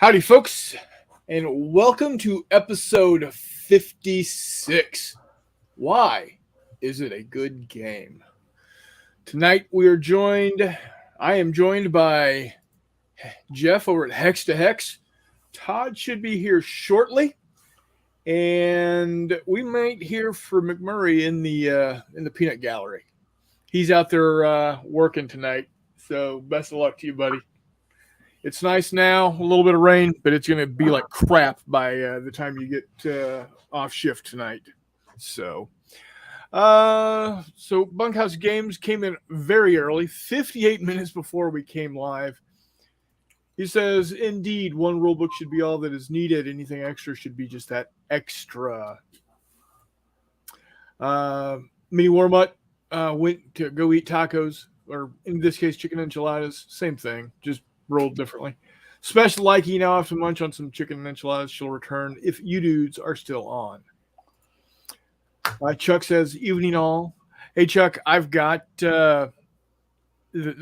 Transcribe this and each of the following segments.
Howdy, folks, and welcome to episode 56. Why is it a good game? Tonight I am joined by Jeff over at Hex to Hex. Todd should be here shortly, and we might hear from McMurray in the peanut gallery. He's out there working tonight, so best of luck to you, buddy. It's nice now, a little bit of rain, but it's going to be like crap by the time you get off shift tonight. So Bunkhouse Games came in very early, 58 minutes before we came live. He says, indeed, one rulebook should be all that is needed. Anything extra should be just that extra. Mini Warmut went to go eat tacos, or in this case, chicken enchiladas. Same thing, just rolled differently. Special Likey now have to munch on some chicken enchiladas. She'll return if you dudes are still on. Chuck says, evening all. Hey, Chuck, I've got the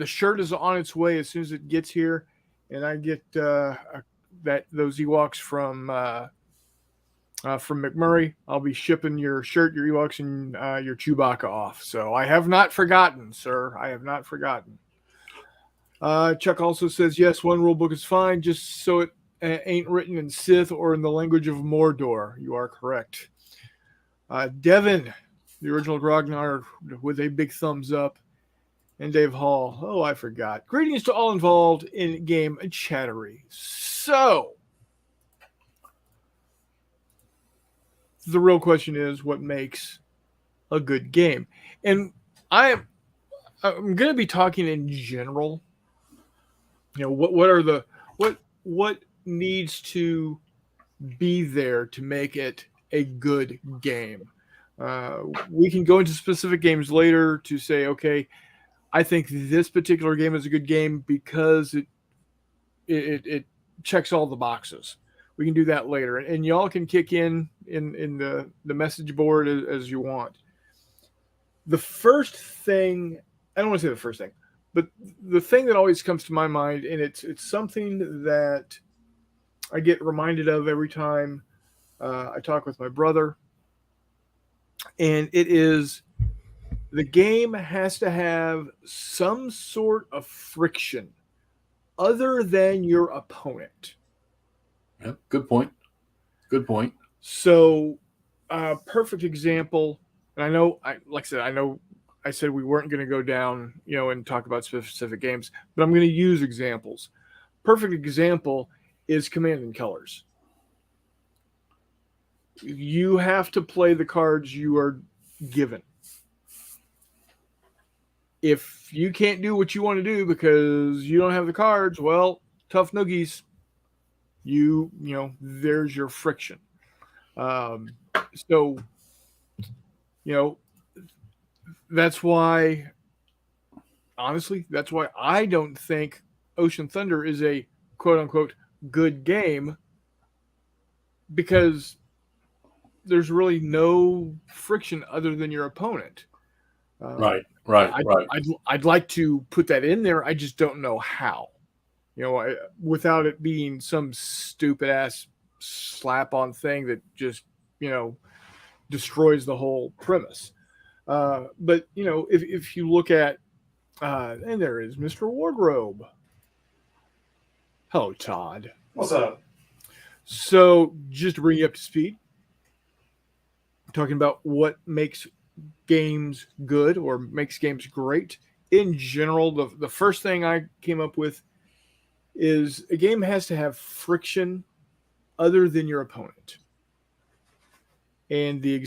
shirt is on its way as soon as it gets here, and I get those Ewoks from McMurray. I'll be shipping your shirt, your Ewoks, and your Chewbacca off. So I have not forgotten, sir. I have not forgotten. Chuck also says, yes, one rule book is fine, just so it ain't written in Sith or in the language of Mordor. You are correct. Devin, the original Grognar, with a big thumbs up. And Dave Hall. Oh, I forgot. Greetings to all involved in game chattery. So, the real question is, what makes a good game? And I'm going to be talking in general. You know, what needs to be there to make it a good game? We can go into specific games later to say, okay, I think this particular game is a good game because it checks all the boxes. We can do that later, and y'all can kick in the message board as you want. The first thing, I don't want to say the first thing, but the thing that always comes to my mind, and it's something that I get reminded of every time I talk with my brother, and it is the game has to have some sort of friction other than your opponent. Yep, good point. Good point. So, perfect example, and I know I said we weren't going to go down, and talk about specific games, but I'm going to use examples. Perfect example is Command and Colors. You have to play the cards you are given. If you can't do what you want to do because you don't have the cards, well, tough noogies. There's your friction. That's why, honestly, I don't think Ocean Thunder is a quote-unquote good game, because there's really no friction other than your opponent. Right. I'd like to put that in there. I just don't know how. Without it being some stupid-ass slap-on thing that just, destroys the whole premise. But if you look at, and there is Mr. Wardrobe. Hello, Todd. What's up? So, just to bring you up to speed, talking about what makes games good or makes games great. In general, the first thing I came up with is a game has to have friction other than your opponent. And the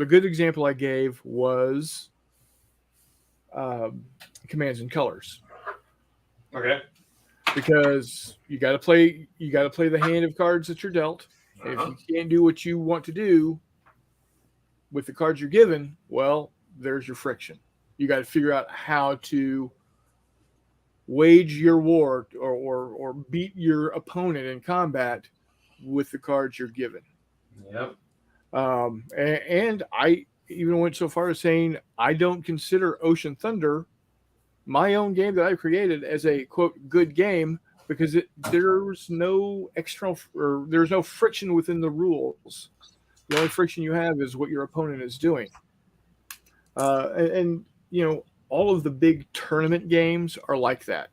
good example I gave was Commands and Colors. Okay. Because you got to play the hand of cards that you're dealt. Uh-huh. If you can't do what you want to do with the cards you're given, well, there's your friction. You got to figure out how to wage your war or beat your opponent in combat with the cards you're given. Yep. And I even went so far as saying I don't consider Ocean Thunder, my own game that I created, as a quote good game, because there's no external or there's no friction within the rules. The only friction you have is what your opponent is doing. And all of the big tournament games are like that.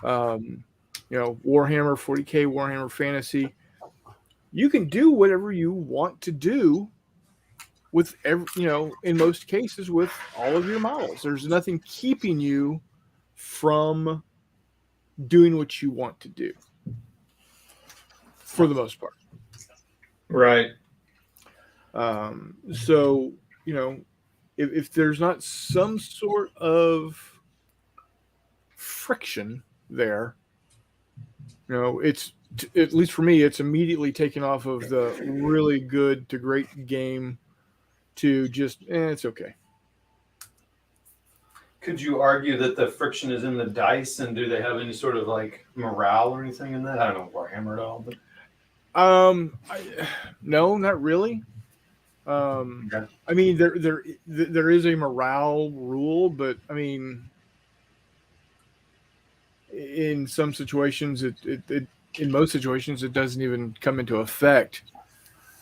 Warhammer 40K, Warhammer Fantasy. You can do whatever you want to do with in most cases with all of your models. There's nothing keeping you from doing what you want to do for the most part. Right. So, if there's not some sort of friction there, it's at least for me, it's immediately taken off of the really good to great game to just, it's okay. Could you argue that the friction is in the dice, and do they have any sort of like morale or anything in that? I don't know Warhammer at all, but no, not really. okay. I mean, there is a morale rule, but I mean, in some situations, in most situations, it doesn't even come into effect.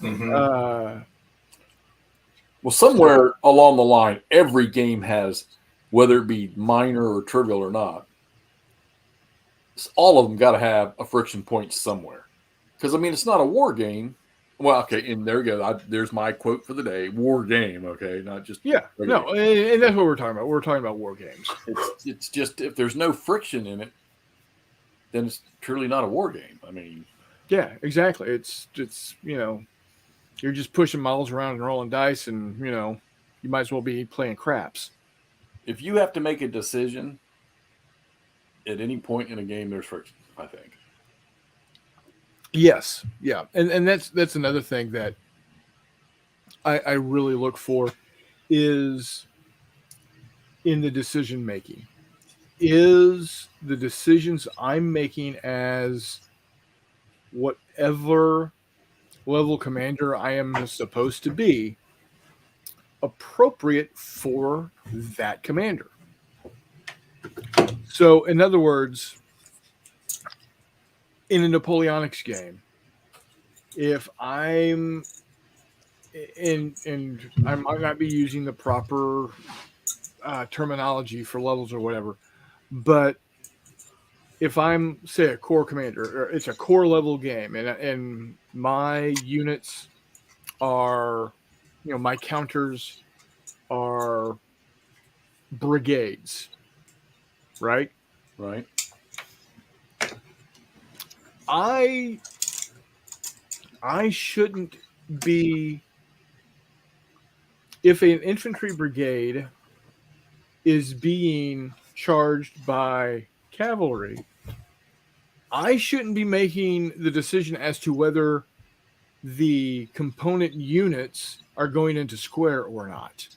Mm-hmm. Well, somewhere along the line, every game has, whether it be minor or trivial or not, all of them got to have a friction point somewhere. Because, I mean, it's not a war game. Well, okay, and there we go. There's my quote for the day: war game. Okay, not just no, and that's what we're talking about. We're talking about war games. It's just if there's no friction in it, then it's truly not a war game. I mean, yeah, exactly. It's you're just pushing models around and rolling dice, and you might as well be playing craps. If you have to make a decision at any point in a game, there's friction, I think. Yes, yeah, and that's another thing that I really look for is in the decision making. Is the decisions I'm making as whatever level commander I am supposed to be appropriate for that commander? So, in other words, in a Napoleonics game, if I'm and I might not be using the proper terminology for levels or whatever, but if I'm say a core commander, or it's a core level game, and my units are, my counters are brigades, right? Right. I shouldn't be, if an infantry brigade is being charged by cavalry, I shouldn't be making the decision as to whether the component units are going into square or not.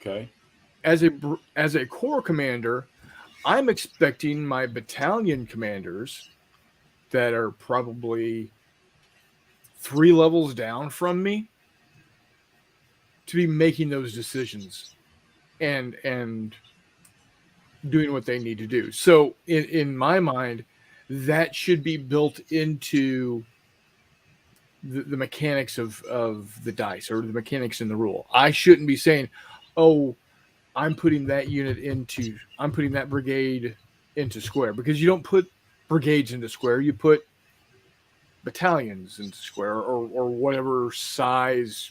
Okay. As a corps commander, I'm expecting my battalion commanders that are probably 3 levels down from me to be making those decisions and doing what they need to do. So in my mind, that should be built into the mechanics of the dice or the mechanics in the rule. I shouldn't be saying, oh, I'm putting that brigade into square, because you don't put brigades into square. You put battalions into square, or whatever size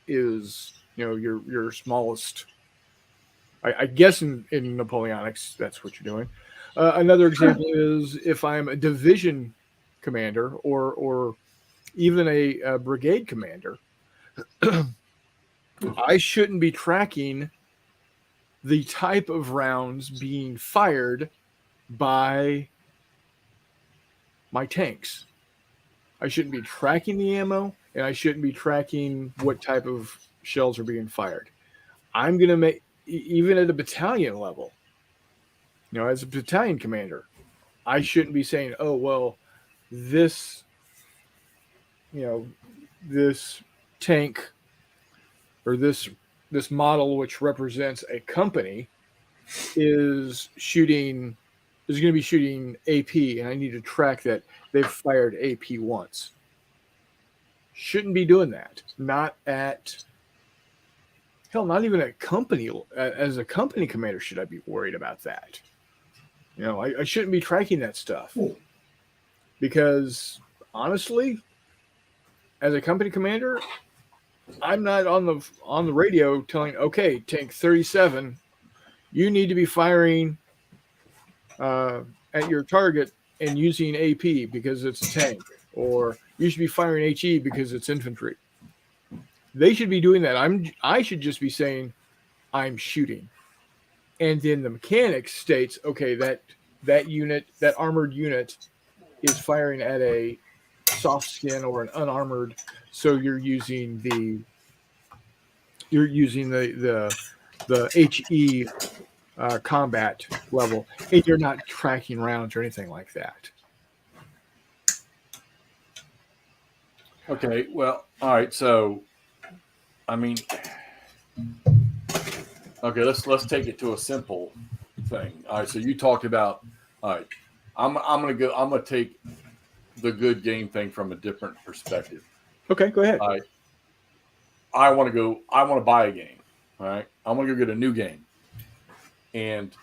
is, your smallest. I guess in Napoleonics, that's what you're doing. Another example is if I'm a division commander or even a brigade commander, I shouldn't be tracking the type of rounds being fired by my tanks. I shouldn't be tracking the ammo, and I shouldn't be tracking what type of shells are being fired. I'm going to make, even at a battalion level, as a battalion commander, I shouldn't be saying, oh, well, this, this tank or this model, which represents a company, is shooting is going to be shooting AP, and I need to track that they've fired AP once. Shouldn't be doing that. Not at hell, not even at company. As a company commander, should I be worried about that? I shouldn't be tracking that stuff because honestly, as a company commander, I'm not on the radio telling, okay, tank 37, you need to be firing at your target and using AP because it's a tank, or you should be firing HE because it's infantry. They should be doing that. I should just be saying I'm shooting, and then the mechanic states, okay, that unit, that armored unit, is firing at a soft skin or an unarmored, so you're using the HE combat level, and you're not tracking rounds or anything like that. Okay, well, all right. So, I mean, okay, let's take it to a simple thing. All right, so you talked about. All right, I'm gonna take the good game thing from a different perspective. Okay, go ahead. All right, I want to buy a game. All right, I want to go get a new game, and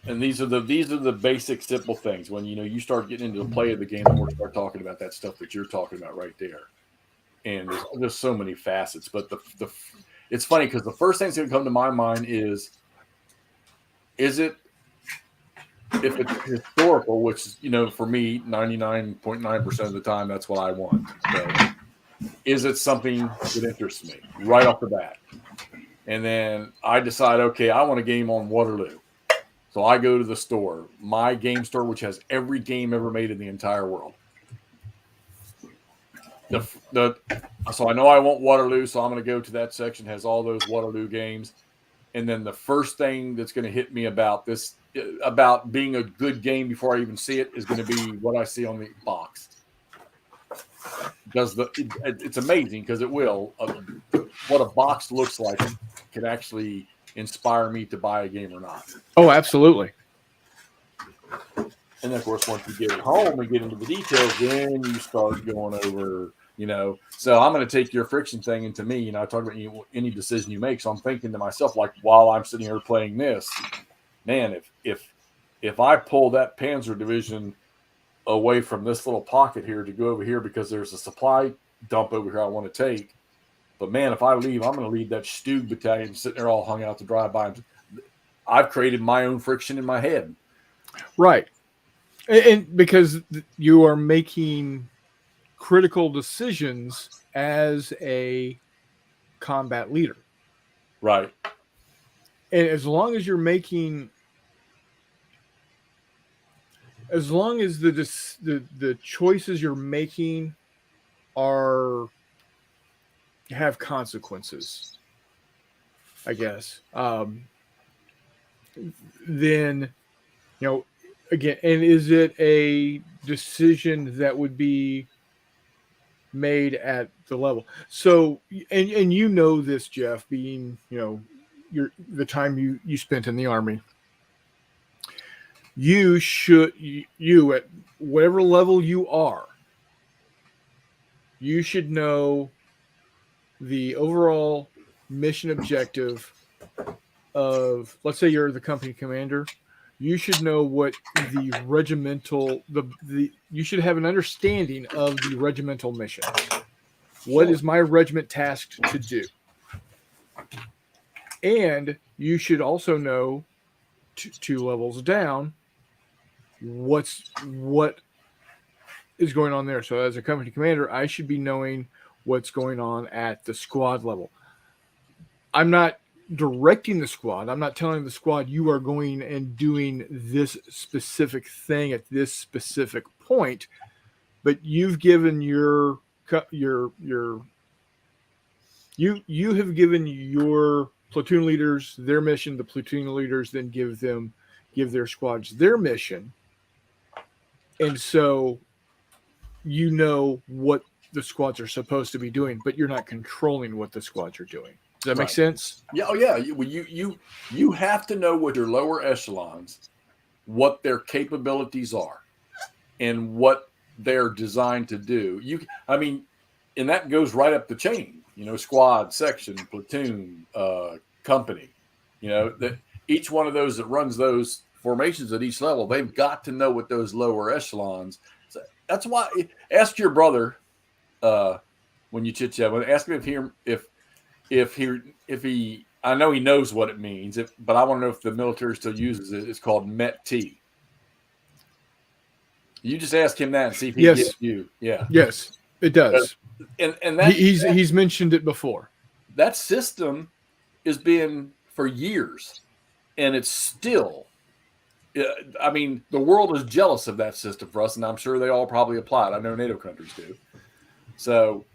these are the basic simple things. When you start getting into the play of the game, then we'll start talking about that stuff that you're talking about right there. And there's so many facets, but it's funny because the first thing that's going to come to my mind is it, if it's historical, which for me 99.9% of the time that's what I want. So is it something that interests me right off the bat? And then I decide, okay, I want a game on Waterloo. So I go to the store, my game store, which has every game ever made in the entire world. So I know I want Waterloo, so I'm going to go to that section, has all those Waterloo games. And then the first thing that's going to hit me about being a good game before I even see it is going to be what I see on the box. It's amazing because it will. What a box looks like can actually inspire me to buy a game or not. Oh, absolutely. And then, of course, once you get it home and get into the details, then you start going over, So I'm going to take your friction thing into me. I talk about any decision you make. So I'm thinking to myself, like, while I'm sitting here playing this, man, if I pull that Panzer division away from this little pocket here to go over here because there's a supply dump over here I want to take. But, man, if I leave, I'm going to leave that Stug battalion sitting there all hung out to dry by. I've created my own friction in my head. Right. And because you are making critical decisions as a combat leader. Right. And as long as the choices you're making have consequences, I guess, then, again, and is it a decision that would be made at the level? So, and this, Jeff, being, the time you spent in the Army, you at whatever level you are, you should know the overall mission objective of, let's say you're the company commander, you should know what the regimental, you should have an understanding of the regimental mission. What is my regiment tasked to do? And you should also know, two levels down, what is going on there. So as a company commander, I should be knowing what's going on at the squad level. I'm not directing the squad. I'm not telling the squad you are going and doing this specific thing at this specific point, but you've given you have given your platoon leaders their mission. The platoon leaders then give their squads their mission, and so you know what the squads are supposed to be doing, but you're not controlling what the squads are doing. Does that make sense? Yeah. Oh, yeah. You have to know what your lower echelons what their capabilities are and what they're designed to do. And that goes right up the chain, squad, section, platoon, company, that each one of those that runs those formations at each level, they've got to know what those lower echelons. So that's why ask your brother when you chit chat. Ask him if he. I know he knows what it means, but I want to know if the military still uses it. It's called MET-T. You just ask him that and see if he gives you. Yeah. Yes, it does. And that he's mentioned it before. That system has been for years, and it's still. The world is jealous of that system for us, and I'm sure they all probably apply it. I know NATO countries do. So,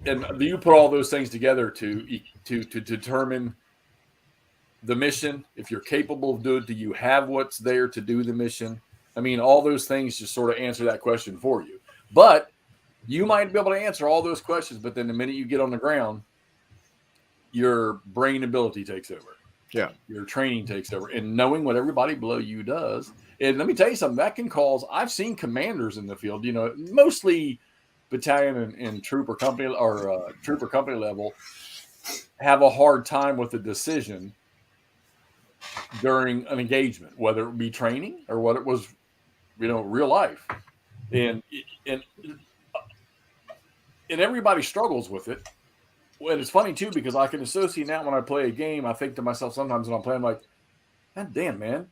and you put all those things together to determine the mission. If you're capable of doing it, do you have what's there to do the mission? All those things just sort of answer that question for you. But you might be able to answer all those questions, but then the minute you get on the ground, your brain ability takes over. Yeah. Your training takes over. And knowing what everybody below you does. And let me tell you something, that can cause, I've seen commanders in the field, mostly battalion and trooper company level, have a hard time with the decision during an engagement, whether it be training or whether it was, real life. And everybody struggles with it. And it's funny too, because I can associate that when I play a game. I think to myself sometimes when I'm playing, I'm like, God damn, man,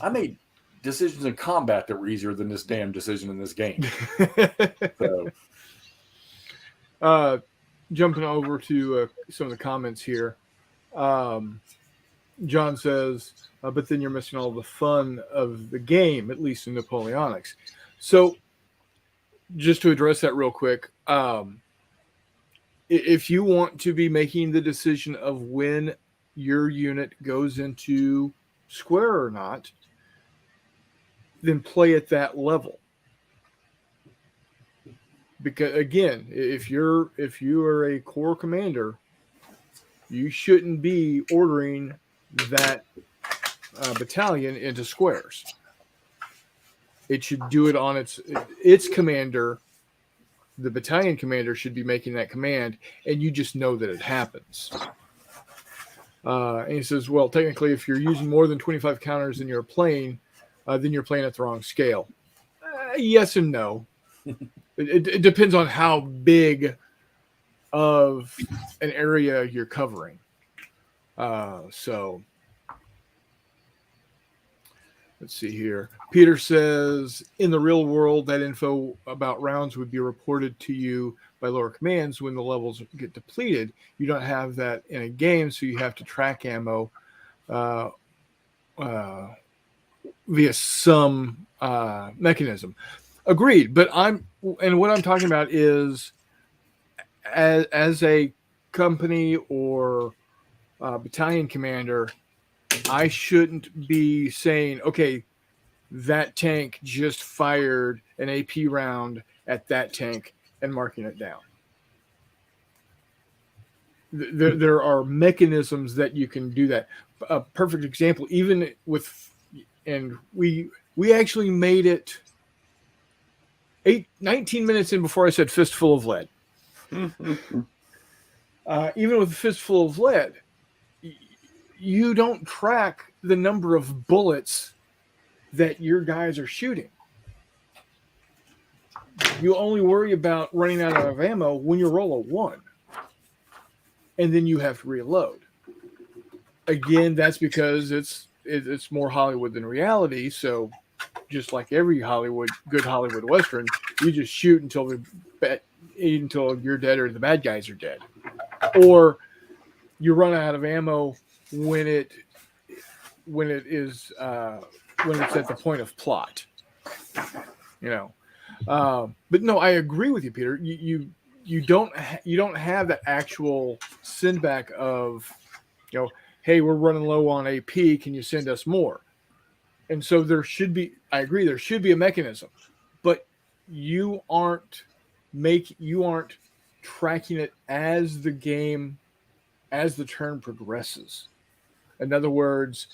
I made decisions in combat that were easier than this damn decision in this game. So, jumping over to some of the comments here. John says, but then you're missing all the fun of the game, at least in Napoleonics. So just to address that real quick, if you want to be making the decision of when your unit goes into square or not, then play at that level. Because again, if you are a corps commander, you shouldn't be ordering that battalion into squares. It should do it on its commander. The battalion commander should be making that command, and you just know that it happens. And he says, well, technically, if you're using more than 25 counters in your plane, then you're playing at the wrong scale. Yes and no. It depends on how big of an area you're covering. So let's see here. Peter says, in the real world, that info about rounds would be reported to you by lower commands when the levels get depleted. You don't have that in a game, so you have to track ammo via some mechanism. Agreed, but what I'm talking about is as a company or battalion commander, I shouldn't be saying, okay, that tank just fired an AP round at that tank and marking it down. There are mechanisms that you can do that. A perfect example, even with, and we actually made it 19 minutes in before I said Fistful of Lead. Even with Fistful of Lead, you don't track the number of bullets that your guys are shooting. You only worry about running out of ammo when you roll a 1. And then you have to reload. Again, that's because it's more Hollywood than reality. So just like every good Hollywood Western, you just shoot until you're dead or the bad guys are dead. Or you run out of ammo when it's at the point of plot, but no, I agree with you, Peter. You don't have that actual send back of, hey, we're running low on AP. Can you send us more? And so I agree, there should be a mechanism, but you aren't tracking it as the turn progresses. In other words,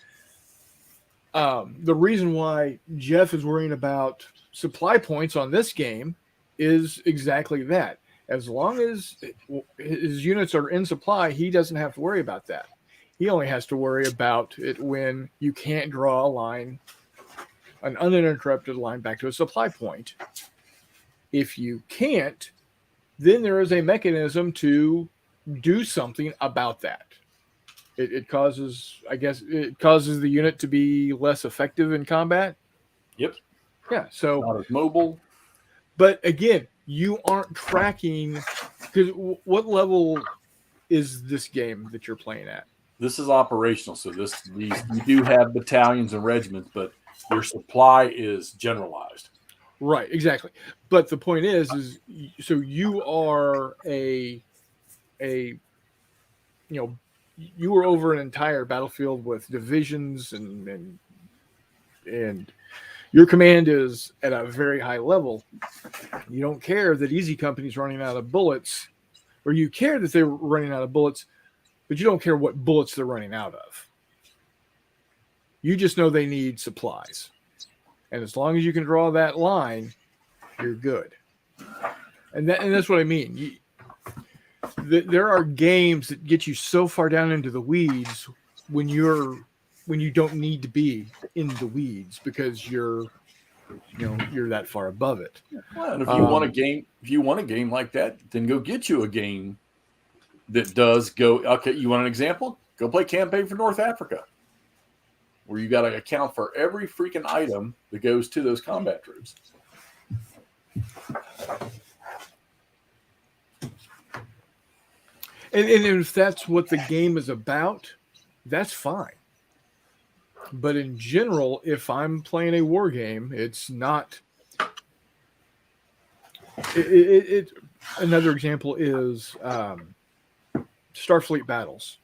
The reason why Jeff is worrying about supply points on this game is exactly that. As long as his units are in supply, he doesn't have to worry about that. He only has to worry about it when you can't draw a line, an uninterrupted line back to a supply point. If you can't, then there is a mechanism to do something about that. It causes, I guess, it causes the unit to be less effective in combat. Yep. Yeah. So, Not as mobile. but again, you aren't tracking because what level is this game that you're playing at? This is operational, so these you do have battalions and regiments, but your supply is generalized. Right, exactly. But the point is so you are you know, you were over an entire battlefield with divisions and your command is at a very high level. You don't care that Easy Company's running out of bullets, or you care that they're running out of bullets, but you don't care what bullets they're running out of. You just know they need supplies. And as long as you can draw that line, you're good. And that's what I mean. There are games that get you so far down into the weeds when you don't need to be in the weeds because you're that far above it. Well, and if you want a game like that, then go get you a game that does go. Okay, you want an example? Go play Campaign for North Africa, where you got to account for every freaking item that goes to those combat troops. And if that's what the game is about, that's fine. But in general, if I'm playing a war game, it's not. Another example is Starfleet battles.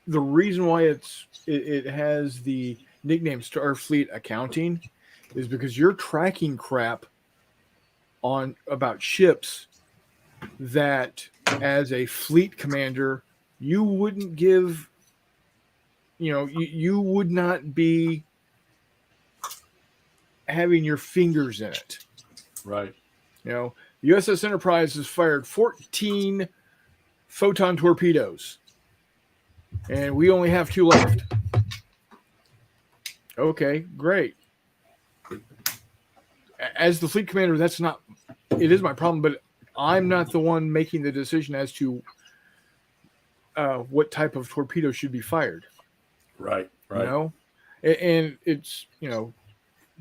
The reason why it has the nickname Starfleet Accounting is because you're tracking crap on about ships that as a fleet commander you wouldn't give, you would not be having your fingers in it. Right. USS Enterprise has fired 14 photon torpedoes and we only have 2 left. Okay, great. As the fleet commander, it is my problem, but I'm not the one making the decision as to what type of torpedo should be fired. Right. And it's,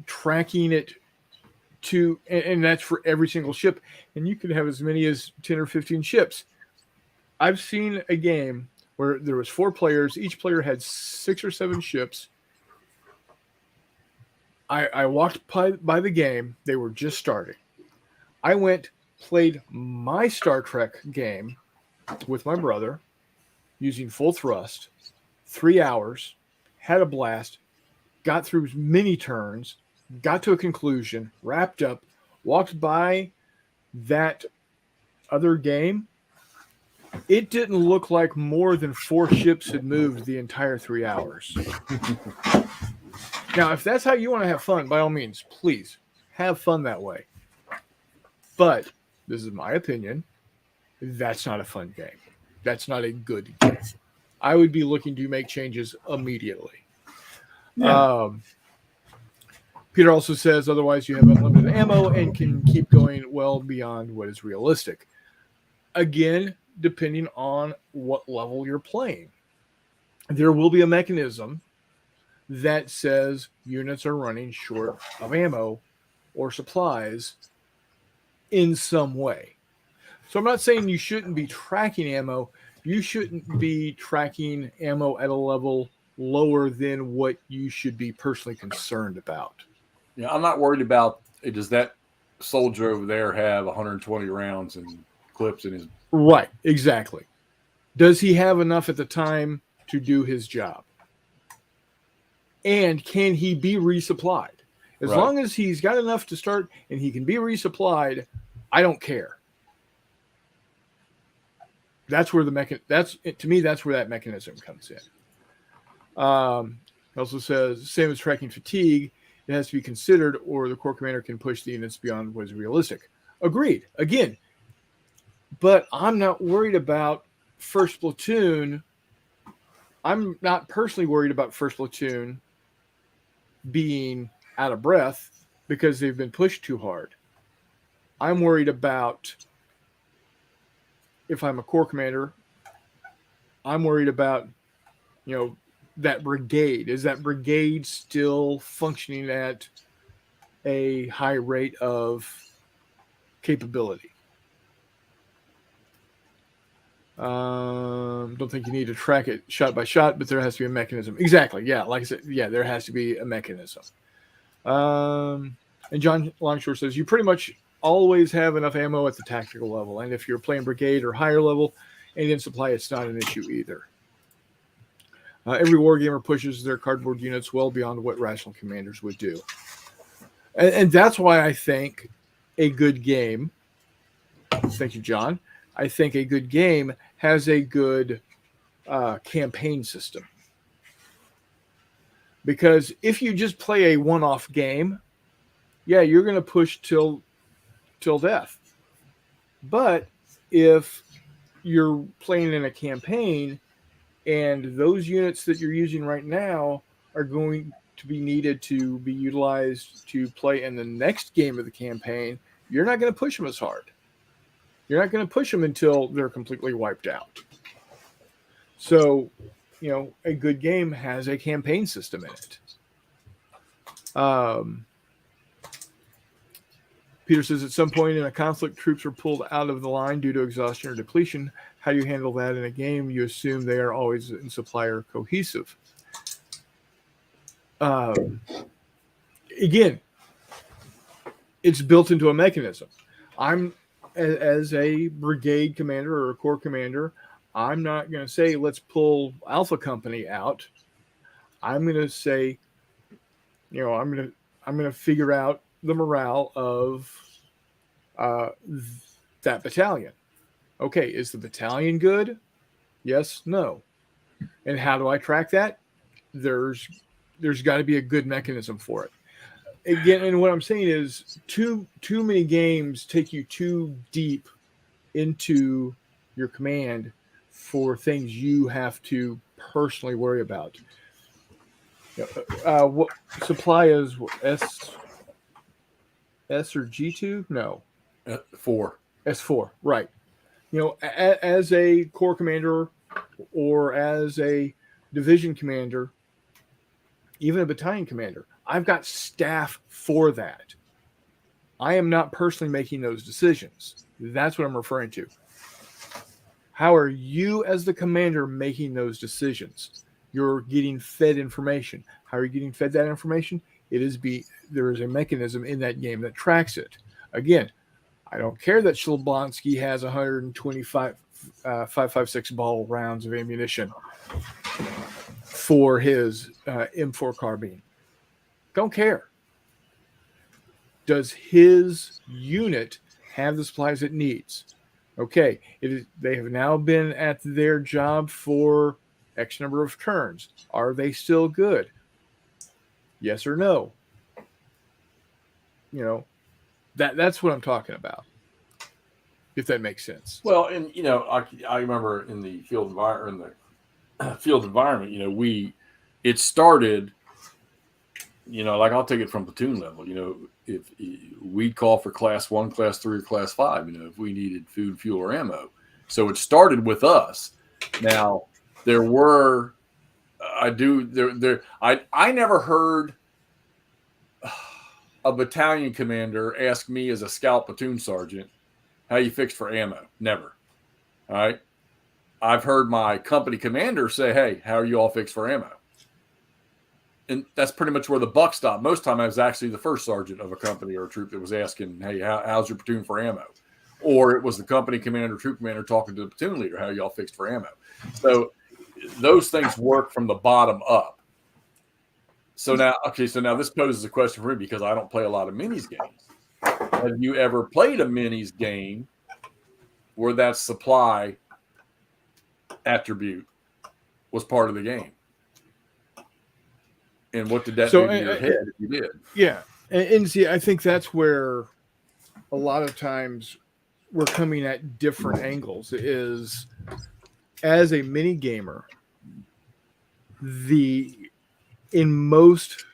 tracking it to, and that's for every single ship. And you could have as many as 10 or 15 ships. I've seen a game where there was 4 players. Each player had 6 or 7 ships. I walked by the game. They were just starting. I went, played my Star Trek game with my brother using full thrust, 3 hours, had a blast, got through many turns, got to a conclusion, wrapped up, walked by that other game. It didn't look like more than 4 ships had moved the entire 3 hours. Now, if that's how you want to have fun, by all means, please have fun that way. But this is my opinion. That's not a fun game. That's not a good game. I would be looking to make changes immediately. Yeah. Peter also says, otherwise you have unlimited ammo and can keep going well beyond what is realistic. Again, depending on what level you're playing. There will be a mechanism that says units are running short of ammo or supplies in some way. So I'm not saying you shouldn't be tracking ammo. You shouldn't be tracking ammo at a level lower than what you should be personally concerned about. Yeah, I'm not worried about does that soldier over there have 120 rounds and clips in his. Right, exactly. Does he have enough at the time to do his job? And can he be resupplied? As long as he's got enough to start and he can be resupplied, I don't care. That's where to me, that's where that mechanism comes in. It also says, same as tracking fatigue, it has to be considered, or the core commander can push the units beyond what is realistic. Agreed. Again, but I'm not worried about first platoon. I'm not personally worried about first platoon being out of breath because they've been pushed too hard. I'm worried about, if I'm a core commander, I'm worried about, that brigade. Is that brigade still functioning at a high rate of capability? Don't think you need to track it shot by shot, but there has to be a mechanism. Exactly. Yeah. Like I said, yeah, there has to be a mechanism. And John Longshore says, you pretty much always have enough ammo at the tactical level. And if you're playing brigade or higher level, Indian supply, it's not an issue either. Every wargamer pushes their cardboard units well beyond what rational commanders would do. And that's why I think a good game, thank you, John, I think a good game has a good campaign system. Because if you just play a one-off game, yeah, you're going to push till death. But if you're playing in a campaign and those units that you're using right now are going to be needed to be utilized to play in the next game of the campaign, you're not going to push them as hard. You're not going to push them until they're completely wiped out. So, a good game has a campaign system in it. Peter says, at some point in a conflict, troops are pulled out of the line due to exhaustion or depletion. How do you handle that in a game? You assume they are always in supply or cohesive. Again, it's built into a mechanism. I'm, as a brigade commander or a corps commander, I'm not going to say, let's pull Alpha Company out. I'm going to say, I'm going to figure out the morale of that battalion. Okay, is the battalion good? Yes, no. And how do I track that? There's got to be a good mechanism for it. Again, and what I'm saying is too many games take you too deep into your command for things you have to personally worry about. What supply is S or G2? No. 4. S4, right. As a corps commander or as a division commander, even a battalion commander, I've got staff for that. I am not personally making those decisions. That's what I'm referring to. How are you as the commander making those decisions? You're getting fed information. How are you getting fed that information? There is a mechanism in that game that tracks it. Again, I don't care that Shlobonsky has 125 5.56 ball rounds of ammunition for his M4 carbine. Don't care. Does his unit have the supplies it needs? Okay, they have now been at their job for X number of turns. Are they still good? Yes or no? That's what I'm talking about. If that makes sense. Well, and I remember in the field environment, it started. Like I'll take it from platoon level. If we call for class 1, class 3, or class 5, if we needed food, fuel, or ammo. So it started with us. Now there were, I never heard a battalion commander ask me as a scout platoon sergeant, how you fixed for ammo? Never. All right. I've heard my company commander say, hey, how are you all fixed for ammo? And that's pretty much where the buck stopped. Most time I was actually the first sergeant of a company or a troop that was asking, hey, how's your platoon for ammo? Or it was the company commander, troop commander talking to the platoon leader, how y'all fixed for ammo? So those things work from the bottom up. So now this poses a question for me because I don't play a lot of minis games. Have you ever played a minis game where that supply attribute was part of the game? And what did that So do to your head if you did? yeah, and see, I think that's where a lot of times we're coming at different angles. Is as a mini gamer, in most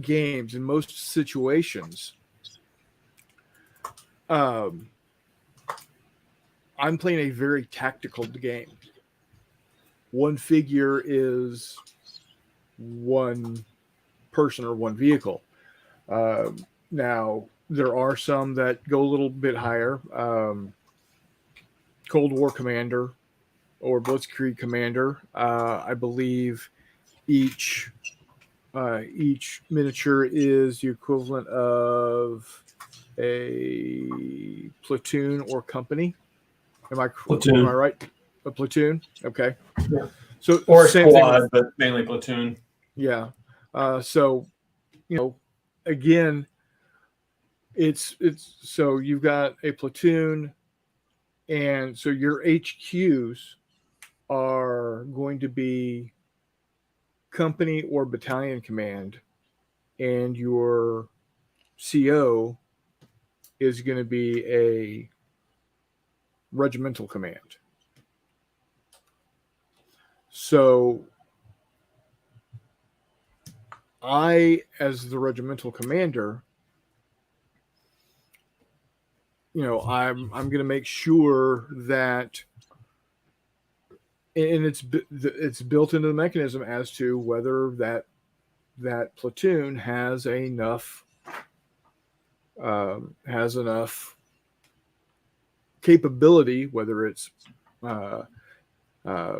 games, in most situations, um, I'm playing a very tactical game. One figure is one person or one vehicle. Now, there are some that go a little bit higher. Cold War Commander or Blitzkrieg Commander. I believe each miniature is the equivalent of a platoon or company. Am I right? A platoon. Okay. Yeah. So Or a same thing squad, with, but mainly platoon. yeah. So again, it's so you've got a platoon, and so your HQs are going to be company or battalion command, and your CO is going to be a regimental command. So I, as the regimental commander, I'm going to make sure that, and it's built into the mechanism as to whether that platoon has enough capability, whether it's uh, uh,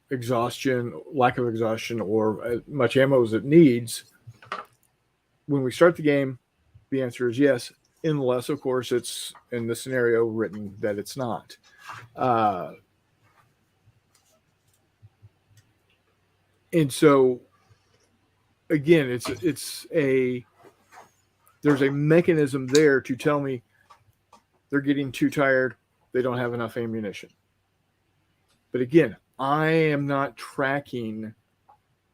exhaustion, lack of exhaustion, or as much ammo as it needs. When we start the game, the answer is yes, unless, of course, it's in the scenario written that it's not. And so, again, there's a mechanism there to tell me they're getting too tired, they don't have enough ammunition. But again, I am not tracking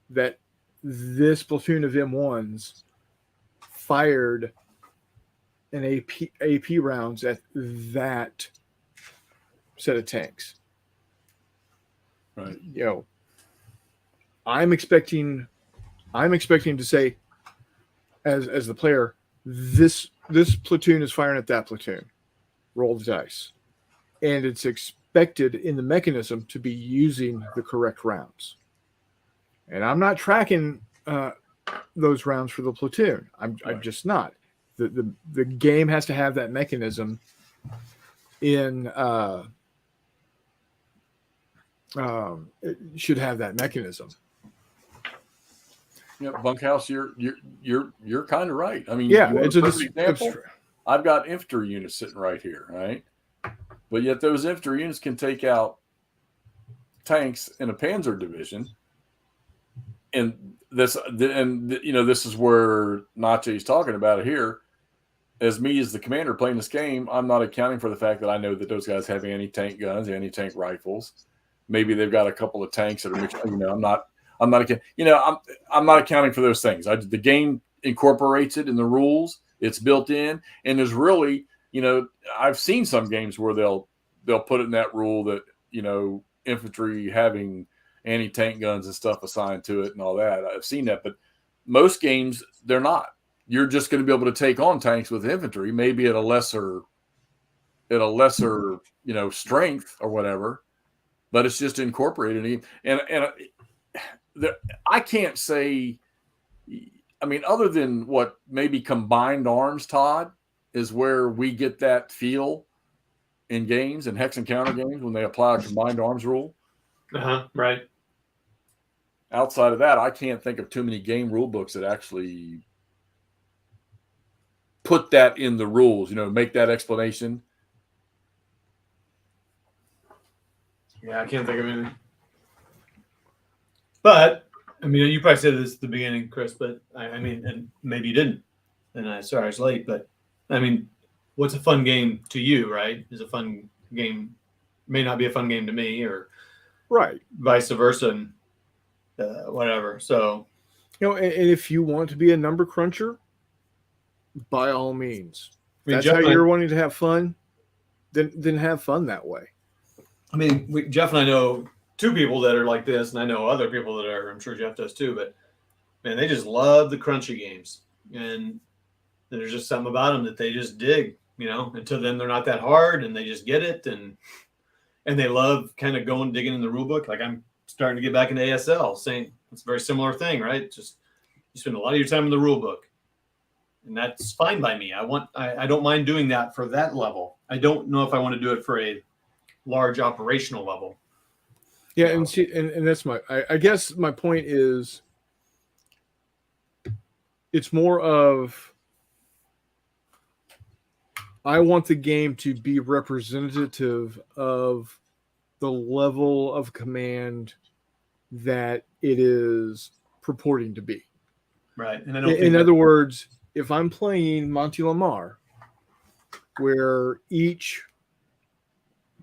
that this platoon of M1s fired an AP rounds at that set of tanks. Right. I'm expecting to say, as the player, this platoon is firing at that platoon. Roll the dice, and it's expected in the mechanism to be using the correct rounds. And I'm not tracking those rounds for the platoon. I'm just not. The game has to have that mechanism in. It should have that mechanism. Yeah, Bunkhouse, you're kind of right. I mean, yeah, it's a perfect example. I've got infantry units sitting right here, right? But yet those infantry units can take out tanks in a Panzer division, and this is where Nachi's talking about it here. As me as the commander playing this game, I'm not accounting for the fact that I know that those guys have anti-tank guns, anti-tank rifles. Maybe they've got a couple of tanks that are mixed. I'm not accounting for those things. The game incorporates it in the rules. It's built in, and there's really, I've seen some games where they'll put it in that rule that infantry having anti-tank guns and stuff assigned to it and all that. I've seen that, but most games they're not. You're just going to be able to take on tanks with infantry, maybe at a lesser strength or whatever, but it's just incorporated. And I can't say, I mean, other than what maybe combined arms, Todd, is where we get that feel in games and hex and counter games when they apply a combined arms rule. Right. Outside of that, I can't think of too many game rule books that actually put that in the rules, make that explanation. Yeah, I can't think of anything. But, I mean, you probably said this at the beginning, Chris, but I mean, and maybe you didn't. And sorry I was late, but I mean, what's a fun game to you, right? Is a fun game, may not be a fun game to me, or right, vice versa, and whatever. So, And if you want to be a number cruncher, by all means. I mean, That's how you're wanting to have fun, then have fun that way. Jeff and I know two people that are like this, and I know other people that are. I'm sure Jeff does too. But man, they just love the crunchy games, and there's just something about them that they just dig. Until then they're not that hard, and they just get it, and they love kind of going digging in the rule book. Like I'm starting to get back into ASL, saying it's a very similar thing, right? Just you spend a lot of your time in the rule book. And that's fine by me. I don't mind doing that for that level. I don't know if I want to do it for a large operational level. Yeah, and see, and that's I guess my point is, it's more of, I want the game to be representative of the level of command that it is purporting to be. Right. And in other words, if I'm playing Monty Lamar, where each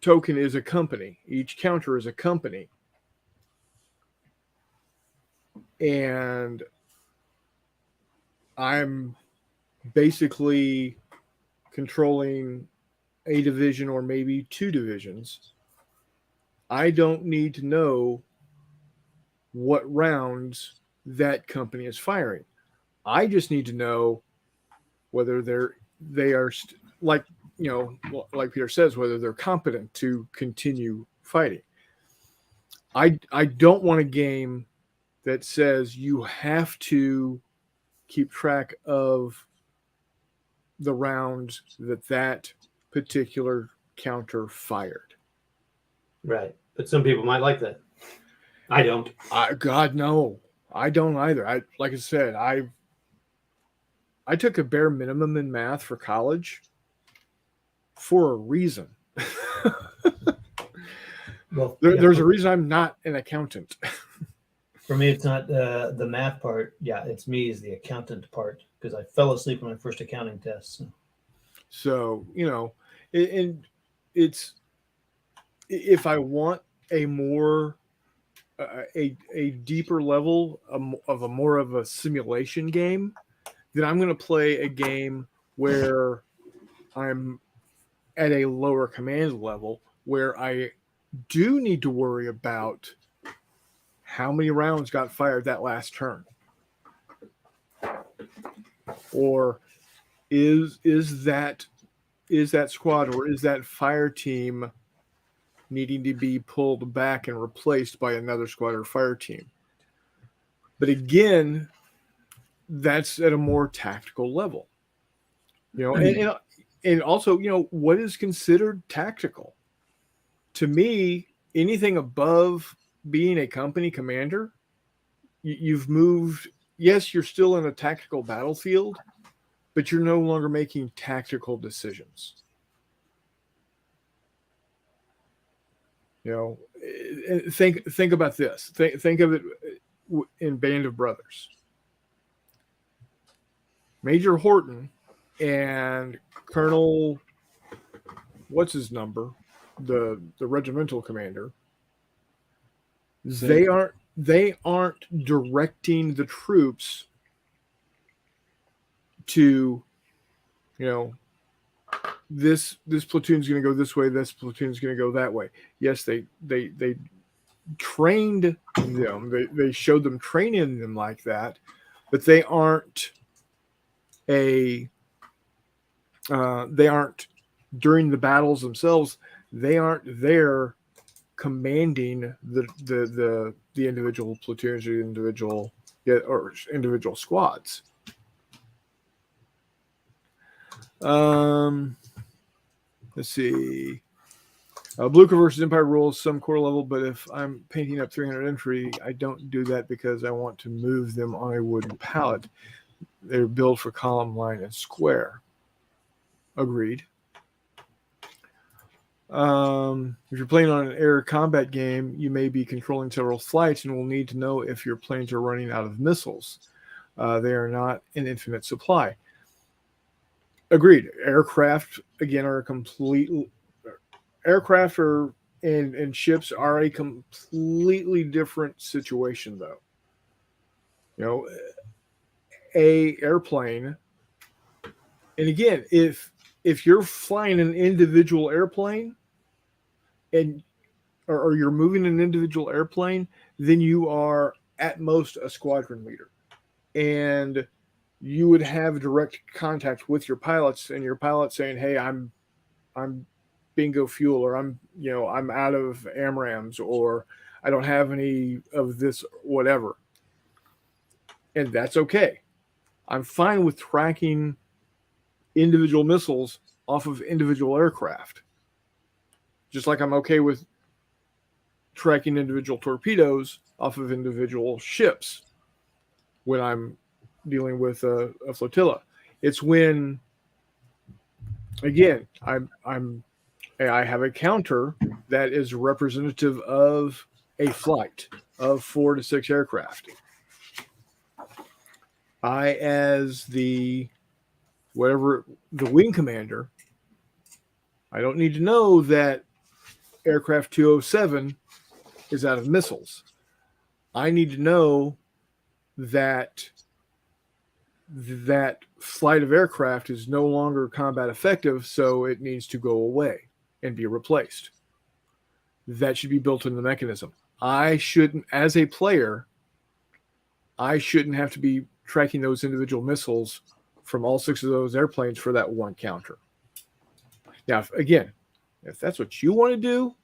token is a company, each counter is a company, and I'm basically controlling a division or maybe two divisions, I don't need to know what rounds that company is firing. I just need to know whether they are like Peter says, whether they're competent to continue fighting. I don't want a game that says you have to keep track of the rounds that particular counter fired. Right. But some people might like that. I don't. God, no. I don't either. Like I said, I took a bare minimum in math for college for a reason. Well, there's a reason I'm not an accountant. For me, it's not the math part. Yeah, it's me as the accountant part, because I fell asleep on my first accounting test. So and it's, if I want a more a deeper level of a more of a simulation game, then I'm going to play a game where I'm at a lower command level, where I do need to worry about how many rounds got fired that last turn, or is that squad or is that fire team needing to be pulled back and replaced by another squad or fire team. But again, that's at a more tactical level, and also, what is considered tactical? To me, anything above being a company commander, you've moved. Yes, you're still in a tactical battlefield, but you're no longer making tactical decisions. Think about this. Think of it in Band of Brothers. Major Horton and Colonel, what's his number, the regimental commander, they aren't directing the troops to, this platoon's going to go this way, this platoon's going to go that way. Yes, they trained them, they showed them training them like that, but they aren't during the battles themselves, they aren't there commanding the individual platoons or individual squads. Let's see. Blucher versus Empire rules some core level, but if I'm painting up 300 entry, I don't do that because I want to move them on a wooden pallet. They're built for column, line, and square. Agreed. If you're playing on an air combat game, you may be controlling several flights and will need to know if your planes are running out of missiles. They are not an infinite supply. Agreed. Aircraft, again, and ships are a completely different situation, though. You know, a airplane, and again, if you're flying an individual airplane and or you're moving an individual airplane, then you are at most a squadron leader, and you would have direct contact with your pilots, and your pilot saying, "Hey, I'm bingo fuel, or I'm out of AMRAMs, or I don't have any of this, whatever," and that's okay. I'm fine with tracking individual missiles off of individual aircraft, just like I'm okay with tracking individual torpedoes off of individual ships when I'm dealing with a flotilla. It's when, again, I have a counter that is representative of a flight of 4 to 6 aircraft. I, as the wing commander, I don't need to know that aircraft 207 is out of missiles. I need to know that that flight of aircraft is no longer combat effective, so it needs to go away and be replaced. That should be built in the mechanism. I shouldn't, as a player, I shouldn't have to be tracking those individual missiles from all 6 of those airplanes for that one counter. Now, if that's what you want to do,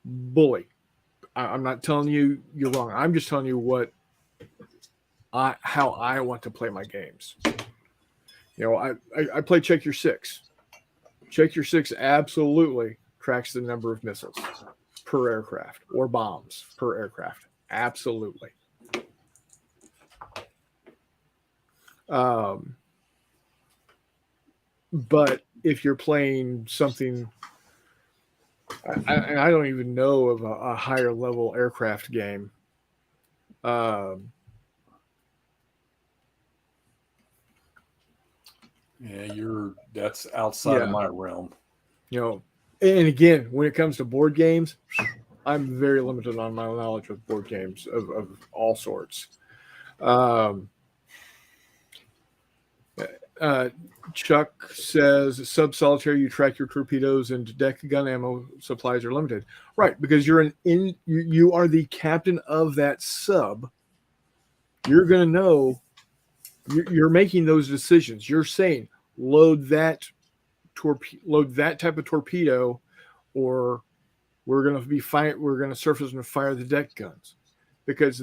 bully. I'm not telling you you're wrong. I'm just telling you how I want to play my games. I play Check Your Six. Check Your Six absolutely tracks the number of missiles per aircraft or bombs per aircraft. Absolutely. But if you're playing something, I don't even know of a higher level aircraft game. That's outside of my realm. And again, when it comes to board games, I'm very limited on my knowledge of board games of all sorts. Chuck says, sub solitaire, you track your torpedoes and deck gun ammo supplies are limited. Right, because you are the captain of that sub. You're going to know, you're making those decisions. You're saying load that type of torpedo, or we're going to surface and fire the deck guns, because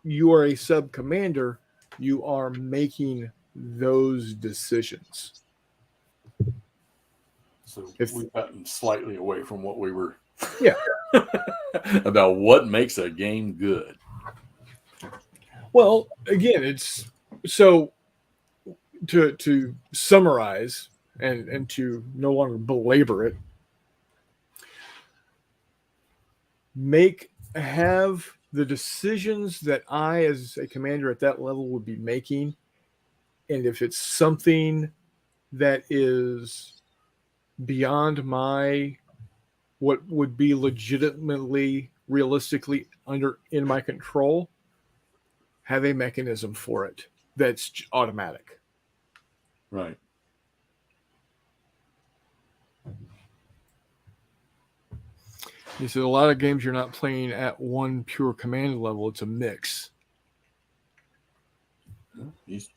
you are a sub commander. You are making those decisions. So we've gotten slightly away from what we were about what makes a game good. Well, again, it's so to summarize and to no longer belabor it, have the decisions that I, as a commander at that level, would be making. And if it's something that is beyond what would be legitimately, realistically in my control, have a mechanism for it that's automatic. Right. You said a lot of games you're not playing at one pure command level. It's a mix.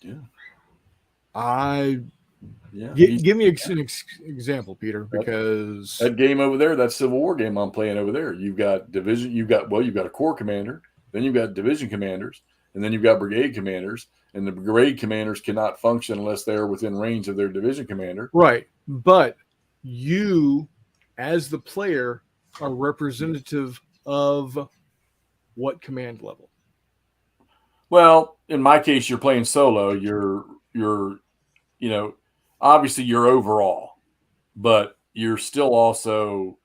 Yeah. Give me an example, Peter, because that game over there, that Civil War game I'm playing over there, you've got division, you've got a corps commander, then you've got division commanders, and then you've got brigade commanders, and the brigade commanders cannot function unless they're within range of their division commander. Right. But you, as the player, are representative of what command level? Well, in my case, you're playing solo. You're obviously you're overall, but you're still also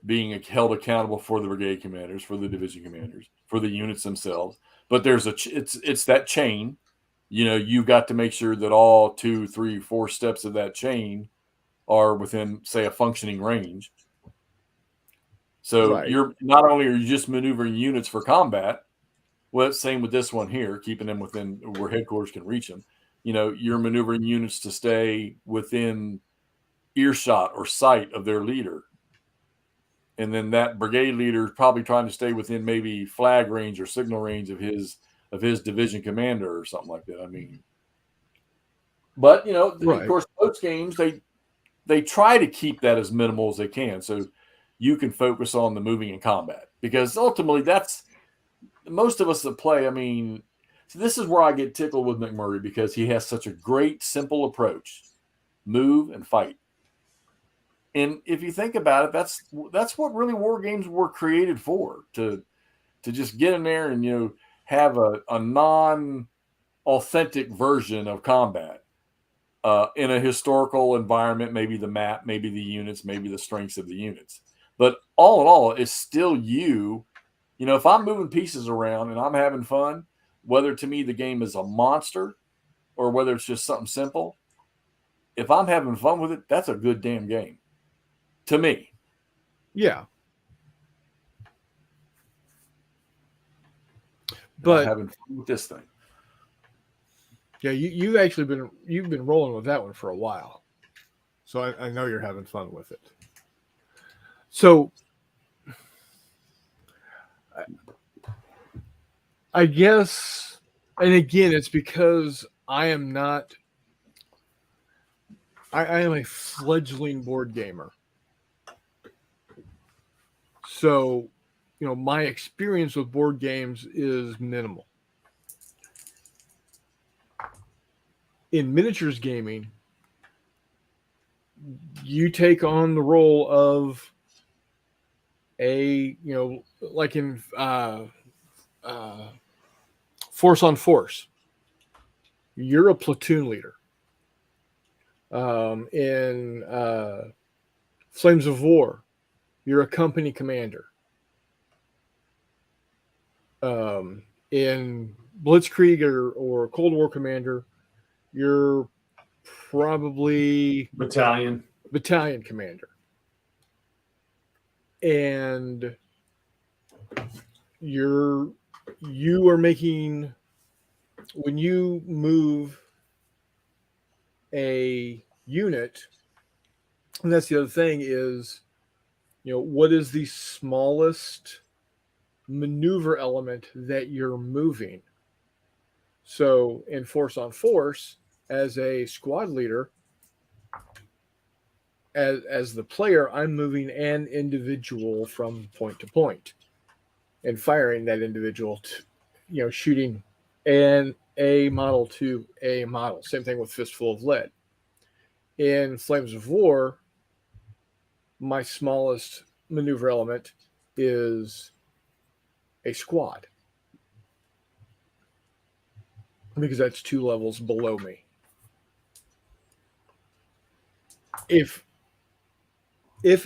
being held accountable for the brigade commanders, for the division commanders, for the units themselves. But there's it's that chain. You've got to make sure that all 2, 3, 4 steps of that chain are within, say, a functioning range. So You're not only are you just maneuvering units for combat, Well, same with this one here, keeping them within where headquarters can reach them. You know, you're maneuvering units to stay within earshot or sight of their leader. And then that brigade leader is probably trying to stay within maybe flag range or signal range of his division commander or something like that. I mean, but you know, Right. of course, most games they try to keep that as minimal as they can, so you can focus on the moving and combat, because ultimately that's most of us that play. I mean, so this is where I get tickled with McMurray, because he has such a great, simple approach: move and fight. And if you think about it, that's what really war games were created for, to just get in there and, you know, have a non authentic version of combat in a historical environment, maybe the map, maybe the units, maybe the strengths of the units. But all in all, it's still you. You know, if I'm moving pieces around and I'm having fun, whether to me the game is a monster or whether it's just something simple, if I'm having fun with it, that's a good damn game to me. Yeah. But But having fun with this thing. yeah, you've been rolling with that one for a while, so I know you're having fun with it. So I guess, and again, it's because I am not. I am a fledgling board gamer, so you know my experience with board games is minimal. In miniatures gaming, you take on the role of like in uh, Force on Force, you're a platoon leader. In Flames of War, you're a company commander. In Blitzkrieg or Cold War Commander, you're probably Battalion. battalion commander. And you are making, when you move a unit, and that's the other thing is, you know, what is the smallest maneuver element that you're moving? So in Force on Force, as a squad leader, as the player, I'm moving an individual from point to point and firing that individual, you know, shooting an a model to a model. Same thing with Fistful of Lead. In Flames of War, my smallest maneuver element is a squad, because that's 2 levels below me. If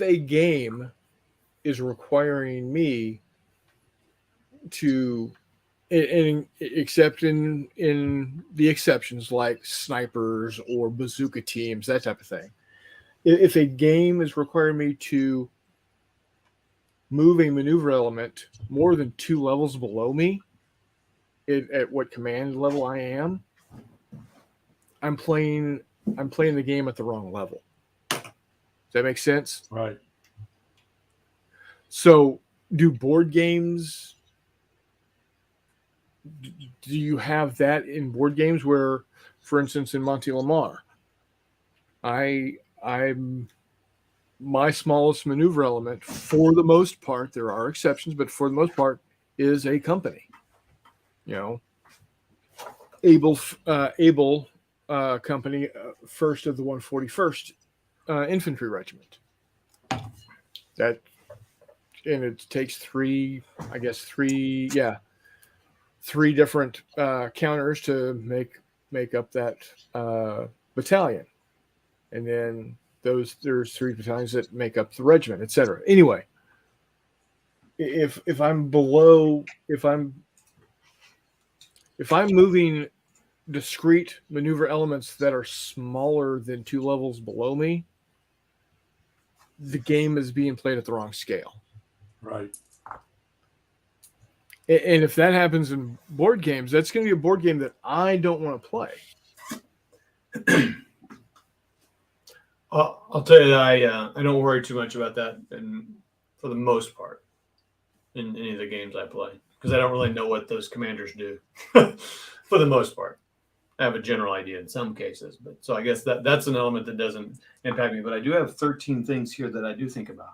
a game is requiring me to, except in the exceptions like snipers or bazooka teams, that type of thing, if a game is requiring me to move a maneuver element more than 2 levels below me, at what command level I am, I'm playing the game at the wrong level. Does that make sense? Right. So, do board games? Do you have that in board games where, for instance, in Monte Lamar, I'm my smallest maneuver element, for the most part, there are exceptions, but for the most part, is a company. You know, able company, first of the 141st Infantry Regiment. That, and it takes three different counters to make up that battalion, and then there's 3 battalions that make up the regiment, etc. Anyway, if I'm below, if I'm moving discrete maneuver elements that are smaller than 2 levels below me, the game is being played at the wrong scale. Right. And if that happens in board games, that's going to be a board game that I don't want to play. I'll tell you that I don't worry too much about that, and for the most part, in any of the games I play, because I don't really know what those commanders do. For the most part, I have a general idea in some cases, but so I guess that's an element that doesn't impact me. But I do have 13 things here that I do think about.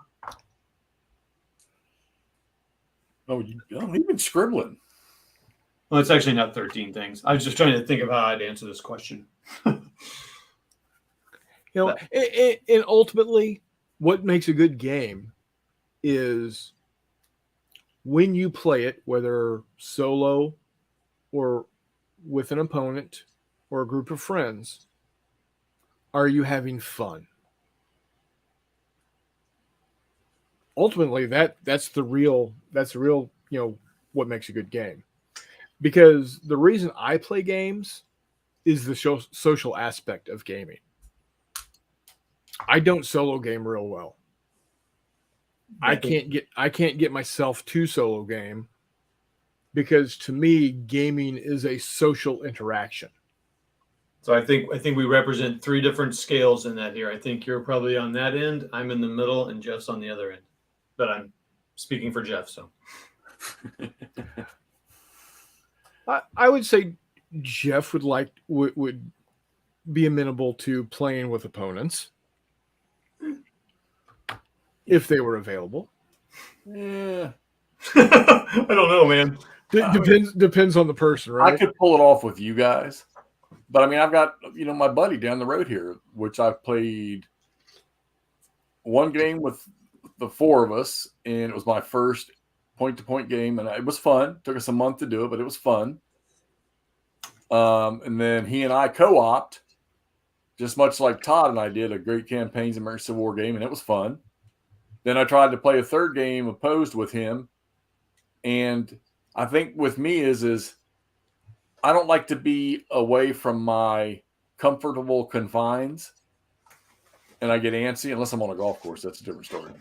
Oh, you've been scribbling. Well, it's actually not 13 things. I was just trying to think of how I'd answer this question. And ultimately, what makes a good game is when you play it, whether solo or with an opponent or a group of friends, are you having fun? Ultimately, that's the real what makes a good game. Because the reason I play games is the social aspect of gaming. I don't solo game real well. I can't get myself to solo game because to me gaming is a social interaction. So I think we represent three different scales in that here. I think you're probably on that end, I'm in the middle, and Jeff's on the other end. But I'm speaking for Jeff, so I would say Jeff would be amenable to playing with opponents if they were available. Yeah. I don't know, man. Depends on the person, right? I could pull it off with you guys, but I mean, I've got my buddy down the road here, which I've played one game with the four of us, and it was my first point-to-point game, and it was fun. Took us a month to do it, but it was fun. And then he and I co-opted, just much like Todd and I did, a Great Campaigns and American Civil War game, and it was fun. Then I tried to play a third game opposed with him, and I think with me is I don't like to be away from my comfortable confines, and I get antsy unless I'm on a golf course. That's a different story.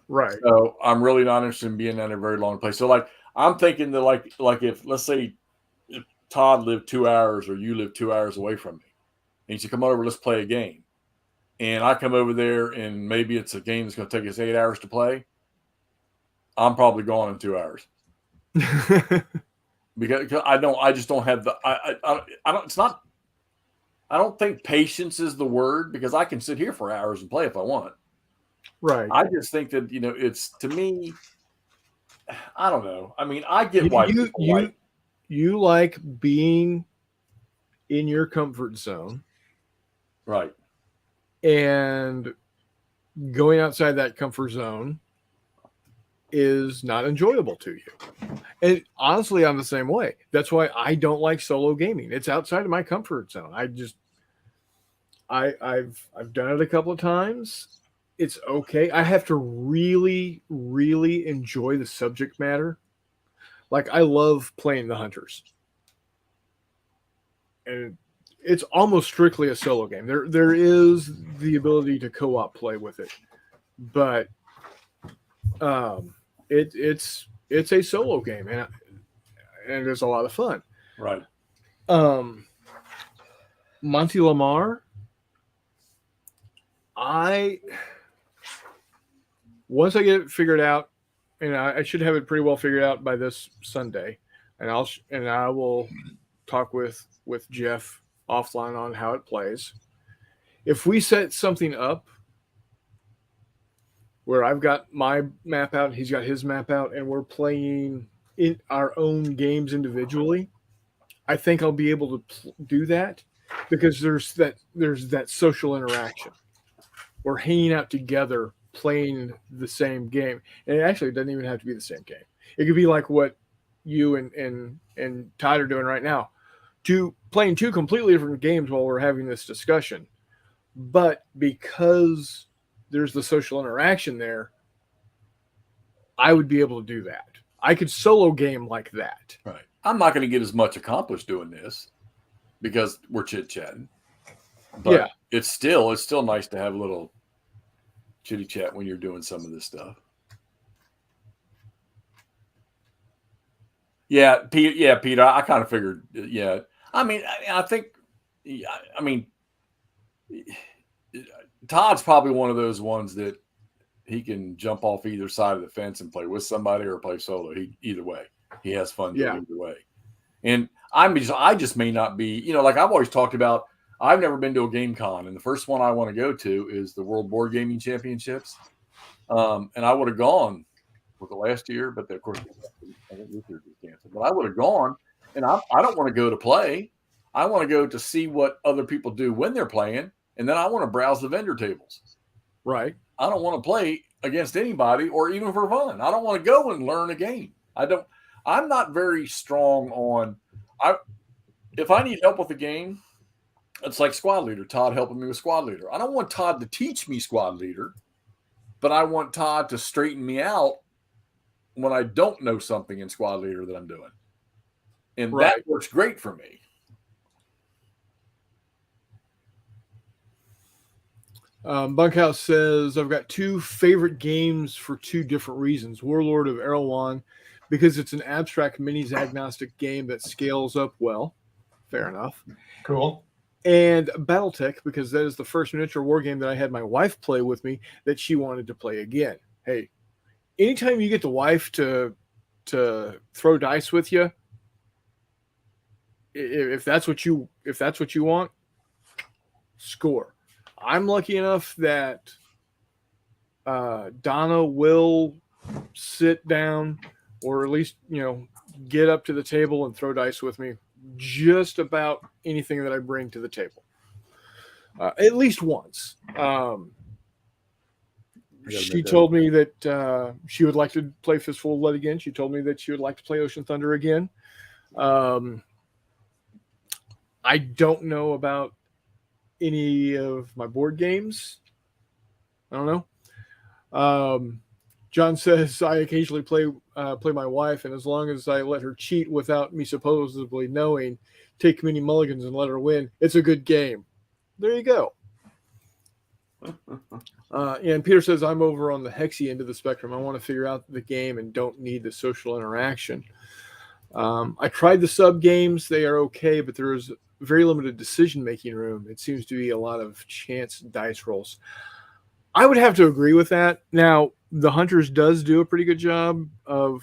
Right. So I'm really not interested in being in a very long place. So like I'm thinking that like if let's say if Todd lived 2 hours or you live 2 hours away from me, and you said come over, let's play a game, and I come over there and maybe it's a game that's going to take us 8 hours to play, I'm probably gone in 2 hours. Because I just don't have the I don't it's not I don't think patience is the word, because I can sit here for hours and play if I want. Right. I just think that it's, to me, I don't know. I mean, I get why you like being in your comfort zone, right? And going outside that comfort zone is not enjoyable to you. And honestly, I'm the same way. That's why I don't like solo gaming. It's outside of my comfort zone. I've done it a couple of times. It's okay. I have to really, really enjoy the subject matter. Like I love playing the Hunters. And it's almost strictly a solo game. There is the ability to co-op play with it. But it's a solo game, and it's a lot of fun. Right. Monty Lamar, once I get it figured out, and I should have it pretty well figured out by this Sunday, and I will talk with Jeff offline on how it plays. If we set something up where I've got my map out, he's got his map out, and we're playing in our own games individually, I think I'll be able to do that, because there's that social interaction. We're hanging out together playing the same game, and it doesn't even have to be the same game. It could be like what you and Todd are doing right now, playing two completely different games while we're having this discussion. But because there's the social interaction there, I would be able to do that. I could solo game like that. Right. I'm not going to get as much accomplished doing this because we're chit-chatting. But yeah, it's still nice to have a little chitty chat when you're doing some of this stuff. Yeah, Peter. I kind of figured. Yeah, I mean, I think. I mean, Todd's probably one of those ones that he can jump off either side of the fence and play with somebody or play solo. Either way, he has fun doing either way. And I just may not be. Like I've always talked about. I've never been to a game con, and the first one I want to go to is the World Board Gaming Championships. And I would have gone for the last year, but of course, I think this year was canceled. But I would have gone, and I don't want to go to play. I want to go to see what other people do when they're playing, and then I want to browse the vendor tables. Right. I don't want to play against anybody or even for fun. I don't want to go and learn a game. I'm not very strong on. If I need help with a game, it's like squad leader. Todd helping me with squad leader. I don't want Todd to teach me squad leader, but I want Todd to straighten me out when I don't know something in squad leader that I'm doing. And that works great for me. Bunkhouse says, I've got two favorite games for two different reasons. Warlord of Erewhon, because it's an abstract minis game that scales up well. Fair enough. Cool. And Battletech, because that is the first miniature war game that I had my wife play with me that she wanted to play again. Hey, anytime you get the wife to throw dice with you, if that's what you want, score. I'm lucky enough that Donna will sit down or at least, get up to the table and throw dice with me just about anything that I bring to the table. At least once. She told me that she would like to play Fistful of Lead again. She told me that she would like to play Ocean Thunder again. I don't know about any of my board games. I don't know. John says I occasionally play my wife, and as long as I let her cheat without me supposedly knowing, take many mulligans and let her win, it's a good game. There you go. And Peter says I'm over on the hexy end of the spectrum. I want to figure out the game and don't need the social interaction. I tried the sub games; they are okay, but there is very limited decision-making room. It seems to be a lot of chance dice rolls. I would have to agree with that. Now, the Hunters does do a pretty good job of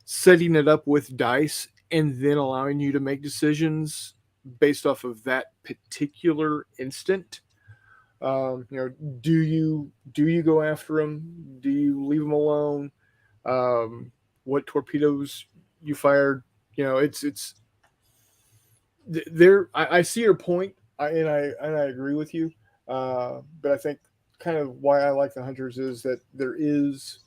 setting it up with dice and then allowing you to make decisions based off of that particular instant. Do you go after them? Do you leave them alone? What torpedoes you fired? It's there. I see your point, and I agree with you. But I think kind of why I like the Hunters is that there is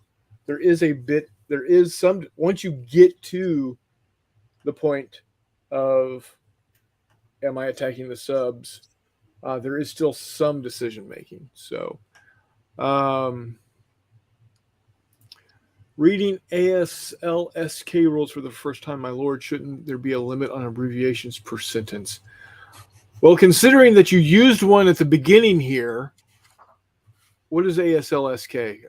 some, once you get to the point of am I attacking the subs, there is still some decision making. So reading ASLSK rules for the first time, my lord, shouldn't there be a limit on abbreviations per sentence? Well, considering that you used one at the beginning here, what is ASLSK?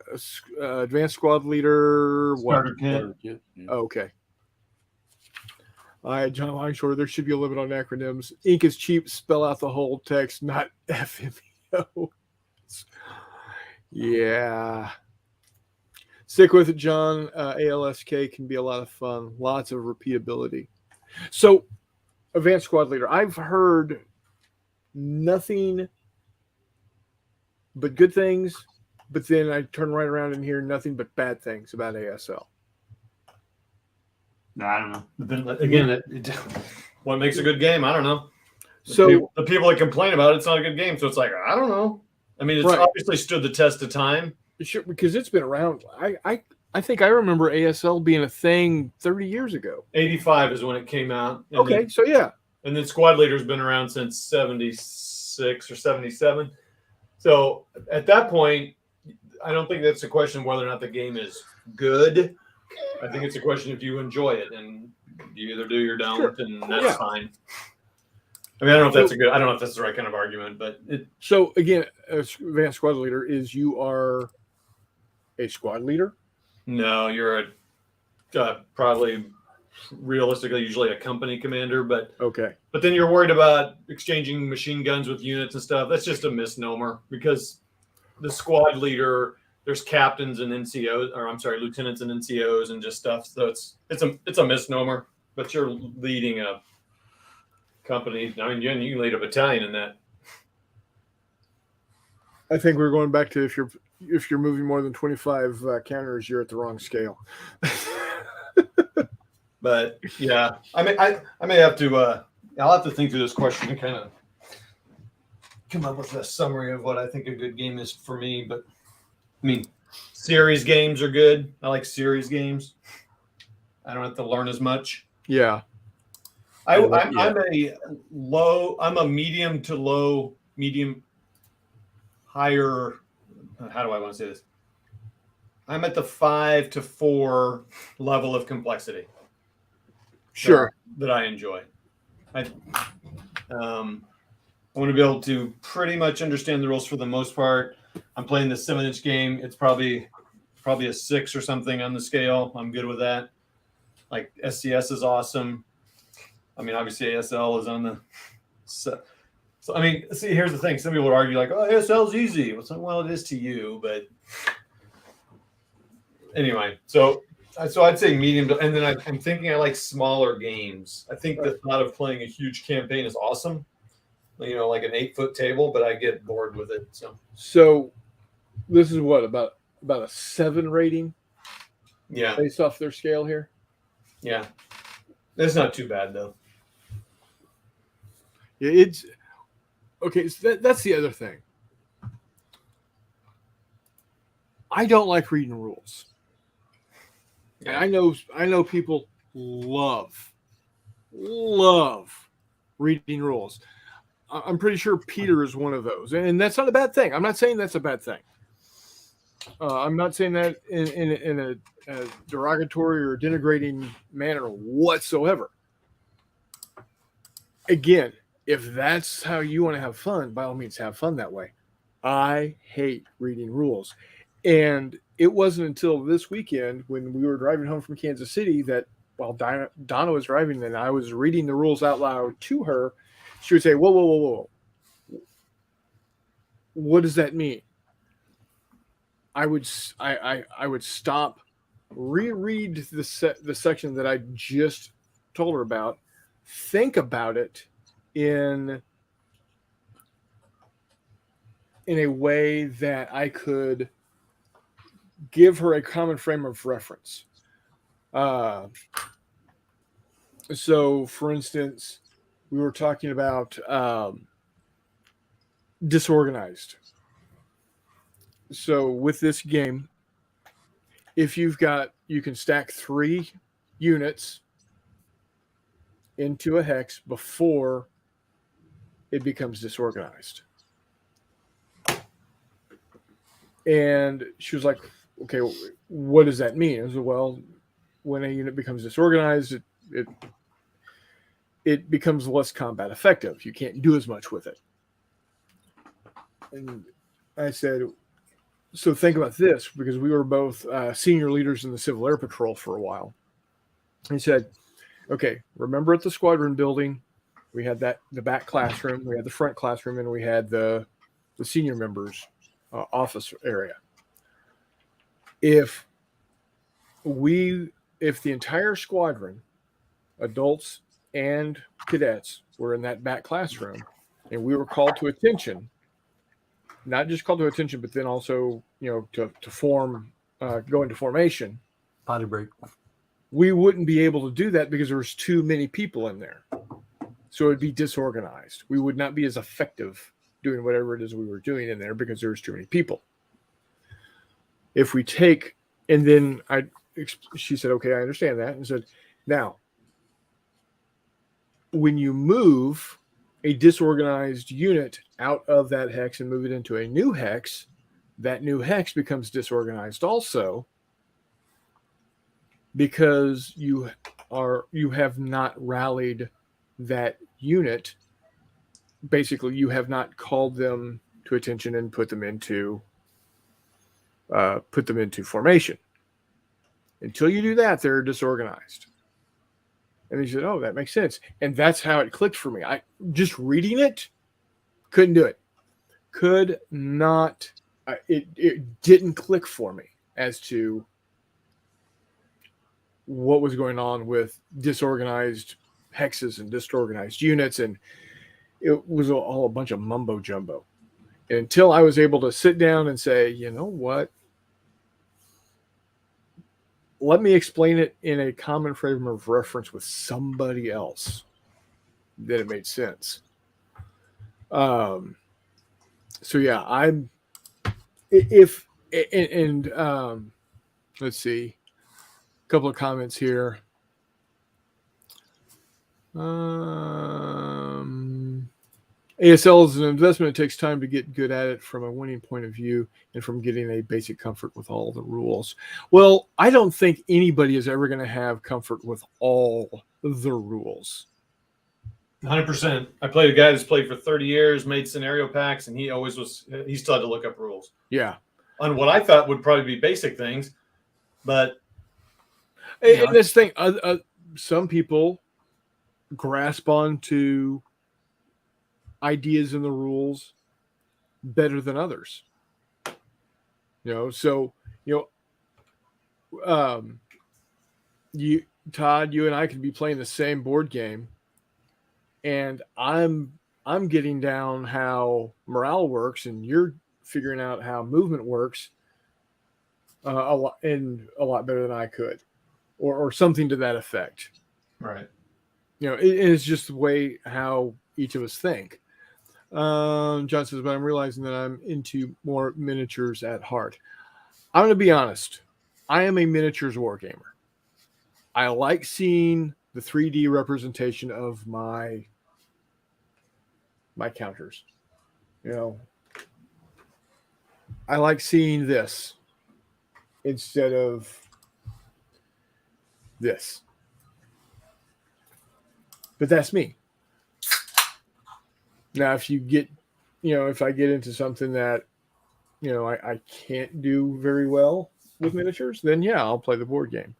Advanced Squad Leader? Starter kit. Oh, okay. John Longshore, there should be a limit on acronyms. Ink is cheap. Spell out the whole text, not FMEO. Yeah. Stick with it, John. ALSK can be a lot of fun. Lots of repeatability. So, Advanced Squad Leader. I've heard nothing but good things, but then I turn right around and hear nothing but bad things about ASL. I don't know. Then again, what makes a good game? I don't know. The people that complain about it's not a good game, so it's like I don't know. I mean, it's obviously stood the test of time. Sure, because it's been around. I think I remember ASL being a thing 30 years ago. 85 is when it came out. So yeah. And then Squad Leader's been around since 76 or 77. So at that point, I don't think that's a question of whether or not the game is good. I think it's a question if you enjoy it, and you either do or don't, and that's fine. I mean, I don't know if that's the right kind of argument, but so again, Advanced Squad Leader is you are a squad leader. No, you're probably realistically usually a company commander, but Okay. then you're worried about exchanging machine guns with units and stuff. That's just a misnomer because the squad leader, there's captains and NCOs, or I'm sorry, lieutenants and NCOs and just stuff. So it's a misnomer. But you're leading a company. I mean, you can lead a battalion in that. I think we're going back to if you're moving more than 25 counters, you're at the wrong scale. But yeah, I mean, I may have to. I'll have to think through this question and kind of come up with a summary of what I think a good game is for me. But I mean, series games are good. I like series games. I don't have to learn as much. Yeah. I'm a medium to low, medium, higher. How do I want to say this? I'm at the 5 to 4 level of complexity. Sure. That I enjoy. I want to be able to pretty much understand the rules for the most part. I'm playing the 7-inch game. It's probably a 6 or something on the scale. I'm good with that. Like SCS is awesome. I mean, obviously ASL is on the. So I mean, see, here's the thing. Some people would argue like, "Oh, ASL is easy." Well, it is to you, but anyway. So I'd say medium, and then I'm thinking I like smaller games. I think the thought of playing a huge campaign is awesome. You know, like an 8-foot table, but I get bored with it. So this is what about a 7 rating? Yeah, based off their scale here. Yeah, it's not too bad though. Yeah, it's okay. So that's the other thing. I don't like reading rules. Yeah. And I know people love reading rules. I'm pretty sure Peter is one of those, and that's not a bad thing. I'm not saying that's a bad thing. I'm not saying that in a derogatory or denigrating manner whatsoever. Again, if that's how you want to have fun, by all means, have fun that way. I hate reading rules. And it wasn't until this weekend when we were driving home from Kansas City that while Donna was driving and I was reading the rules out loud to her, she would say, whoa, whoa, whoa, whoa. What does that mean? I would stop, reread the section that I just told her about, think about it in a way that I could give her a common frame of reference. So, for instance, we were talking about disorganized. So, with this game, if you can stack 3 units into a hex before it becomes disorganized. And she was like, okay, what does that mean? I said, well, when a unit becomes disorganized, it becomes less combat effective. You can't do as much with it. And I said, so think about this, because we were both senior leaders in the Civil Air Patrol for a while. He said, okay, remember at the squadron building, we had the back classroom, we had the front classroom, and we had the senior members' office area. If the entire squadron, adults and cadets, were in that back classroom, and we were called to attention, not just called to attention, but then also, to form, go into formation. Potty break. We wouldn't be able to do that because there was too many people in there. So it would be disorganized. We would not be as effective doing whatever it is we were doing in there because there was too many people. If we take, and then she said, okay, I understand that. And said, now, when you move a disorganized unit out of that hex and move it into a new hex, that new hex becomes disorganized also, because you have not rallied that unit. Basically, you have not called them to attention and put them into formation. Until you do that, they're disorganized. And he said, "Oh, that makes sense." And that's how it clicked for me. I just reading it, couldn't do it. Could not. It didn't click for me as to what was going on with disorganized hexes and disorganized units, and it was all a bunch of mumbo jumbo. And until I was able to sit down and say, you know what, let me explain it in a common frame of reference with somebody else, then it made sense. So yeah, I'm if and let's see, a couple of comments here. ASL is an investment. It takes time to get good at it from a winning point of view and from getting a basic comfort with all the rules. Well, I don't think anybody is ever going to have comfort with all the rules. 100%. I played a guy that's played for 30 years, made scenario packs, and he still had to look up rules Yeah. on what I thought would probably be basic things. But and this thing, some people grasp onto ideas in the rules better than others. So you, Todd, you and I could be playing the same board game, and I'm getting down how morale works, and you're figuring out how movement works a lot better than I could, or something to that effect. right. It's just the way how each of us think. John says, but I'm realizing that I'm into more miniatures at heart. I'm going to be honest. I am a miniatures wargamer. I like seeing the 3D representation of my counters. I like seeing this instead of this. But that's me. Now, if you get, if I get into something that, I can't do very well with miniatures, then yeah, I'll play the board game.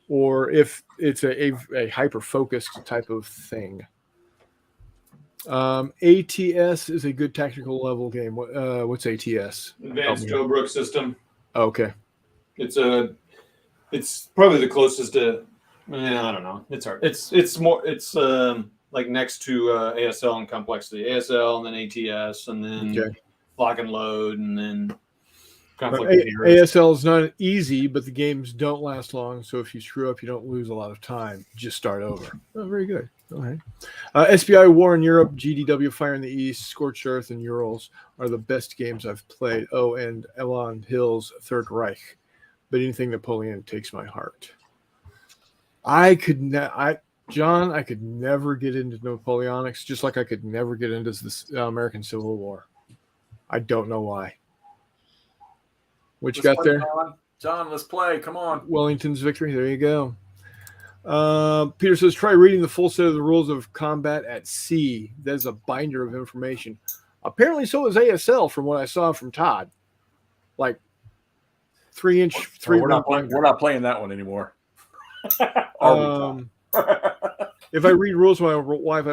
Or if it's a hyper-focused type of thing. ATS is a good tactical level game. What's ATS? Advanced Joe Brooks system. Okay. It's probably the closest to. I don't know. It's hard. It's more. It's like next to ASL in complexity. ASL and then ATS and then lock and load and then conflict of heroes. ASL is not easy, but the games don't last long. So if you screw up, you don't lose a lot of time. Just start over. Oh, very good. All right. SBI War in Europe, GDW Fire in the East, Scorched Earth, and Urals are the best games I've played. Oh, and Elon Hill's Third Reich. But anything Napoleon takes my heart. John, I could never get into Napoleonics, just like I could never get into the American Civil War. I don't know why. What you got there? John, let's play. Come on. Wellington's Victory. There you go. Peter says, try reading the full set of the rules of combat at sea. That is a binder of information. Apparently so is ASL from what I saw from Todd. Like 3-inch. We're not playing that one anymore. If I read rules with my wife, I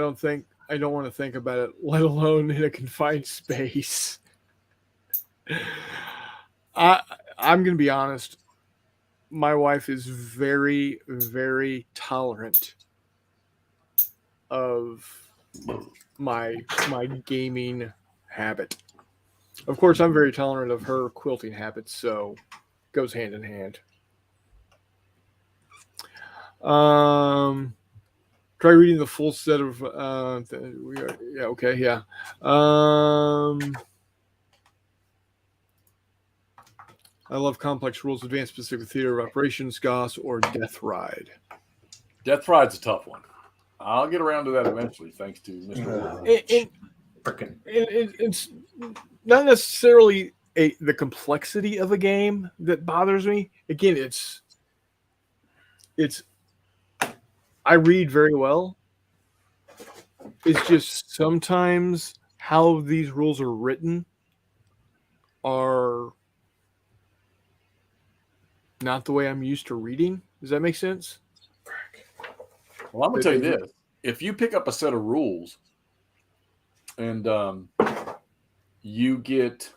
don't want to think about it, let alone in a confined space. I'm going to be honest. My wife is very, very tolerant of my gaming habit. Of course, I'm very tolerant of her quilting habits, so it goes hand in hand. Try reading the full set of I love complex rules, advanced specific theater of operations, Goss, or Death Ride. Death Ride's a tough one. I'll get around to that eventually, thanks to Mr. It's not necessarily the complexity of a game that bothers me. Again, it's I read very well. It's just sometimes how these rules are written are not the way I'm used to reading. Does that make sense? Well, I'm gonna tell you this: if you pick up a set of rules, and you get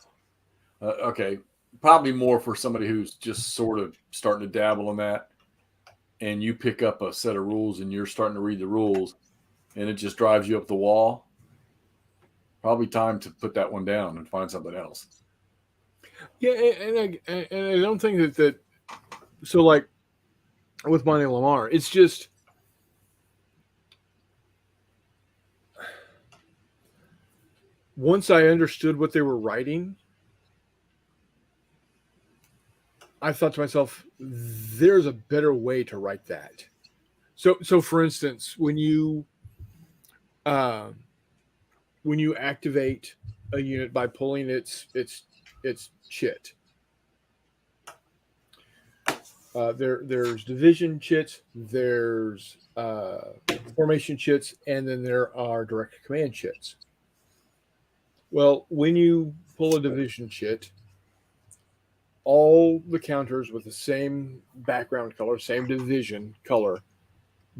okay, probably more for somebody who's just sort of starting to dabble in that, and you pick up a set of rules and you're starting to read the rules, and it just drives you up the wall. Probably time to put that one down and find something else. Yeah, and I don't think that so like with Monty Lamar, it's just once I understood what they were writing, I thought to myself, there's a better way to write that. So for instance, when you activate a unit by pulling its chit, there's division chits, there's formation chits, and then there are direct command chits. Well, when you pull a division chit, all the counters with the same background color, same division color,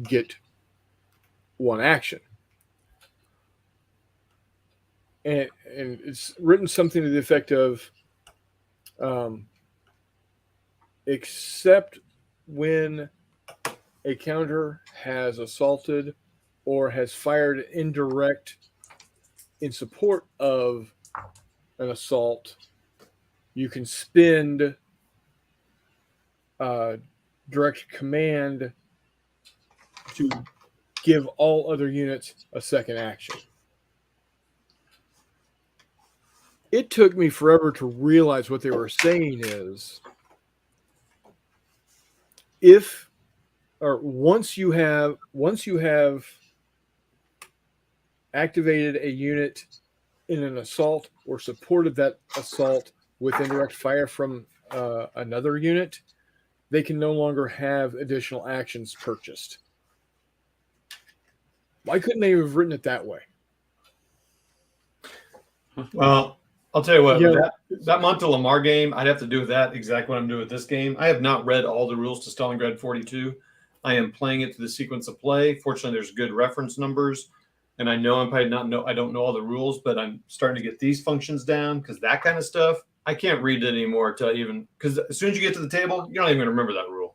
get one action. And it's written something to the effect of except when a counter has assaulted or has fired indirect in support of an assault, you can spend direct command to give all other units a second action. It took me forever to realize what they were saying is once you have activated a unit in an assault or supported that assault with indirect fire from another unit, they can no longer have additional actions purchased. Why couldn't they have written it that way? Well, I'll tell you what, Yeah. that Monte Lamar game, I'd have to do with that exactly what I'm doing with this game. I have not read all the rules to Stalingrad 42. I am playing it to the sequence of play. Fortunately, there's good reference numbers, and I know I don't know all the rules, but I'm starting to get these functions down because that kind of stuff, I can't read it anymore because as soon as you get to the table, you're not even going to remember that rule.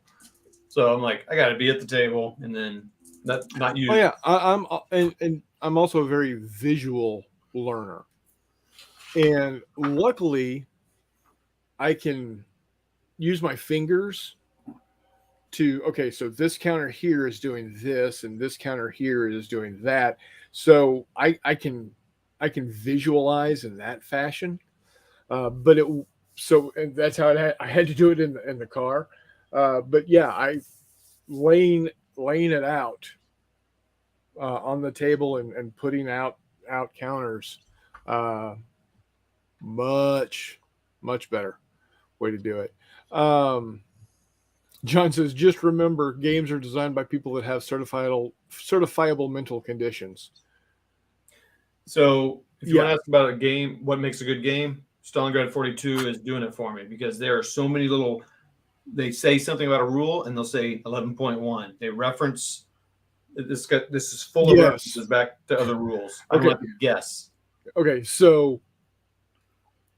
So I'm like, I got to be at the table, and then not use. Oh yeah, I'm also a very visual learner. And luckily, I can use my fingers okay, so this counter here is doing this, and this counter here is doing that. So I can visualize in that fashion. And that's how I had to do it in the car. But yeah, I laying it out on the table and putting out counters. Much better way to do it. John says, just remember, games are designed by people that have certifiable mental conditions. So if you want to ask about a game, what makes a good game, Stalingrad 42 is doing it for me because there are so many they say something about a rule and they'll say 11.1. They reference this is full of references back to other rules. I don't have to guess. Okay, so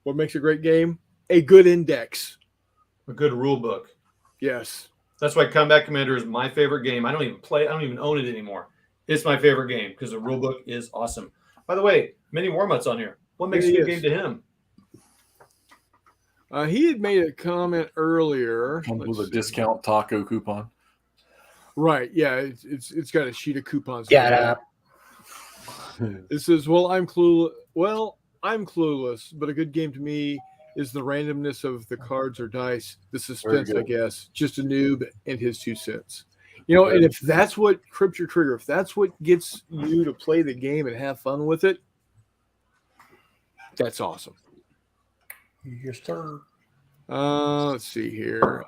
what makes a great game? A good index. A good rule book. Yes. That's why Combat Commander is my favorite game. I don't even own it anymore. It's my favorite game because the rule book is awesome. By the way, Mini Warmutt's on here. What makes a good game to him? He had made a comment earlier. Comes with a discount taco coupon. Right. Yeah. It's got a sheet of coupons. Shut up. It says, well, I'm clueless. Well, I'm clueless, but a good game to me is the randomness of the cards or dice, the suspense, I guess. Just a noob and his 2 cents. And if that's what crips your trigger, if that's what gets you to play the game and have fun with it, that's awesome. Yes, sir. Let's see here.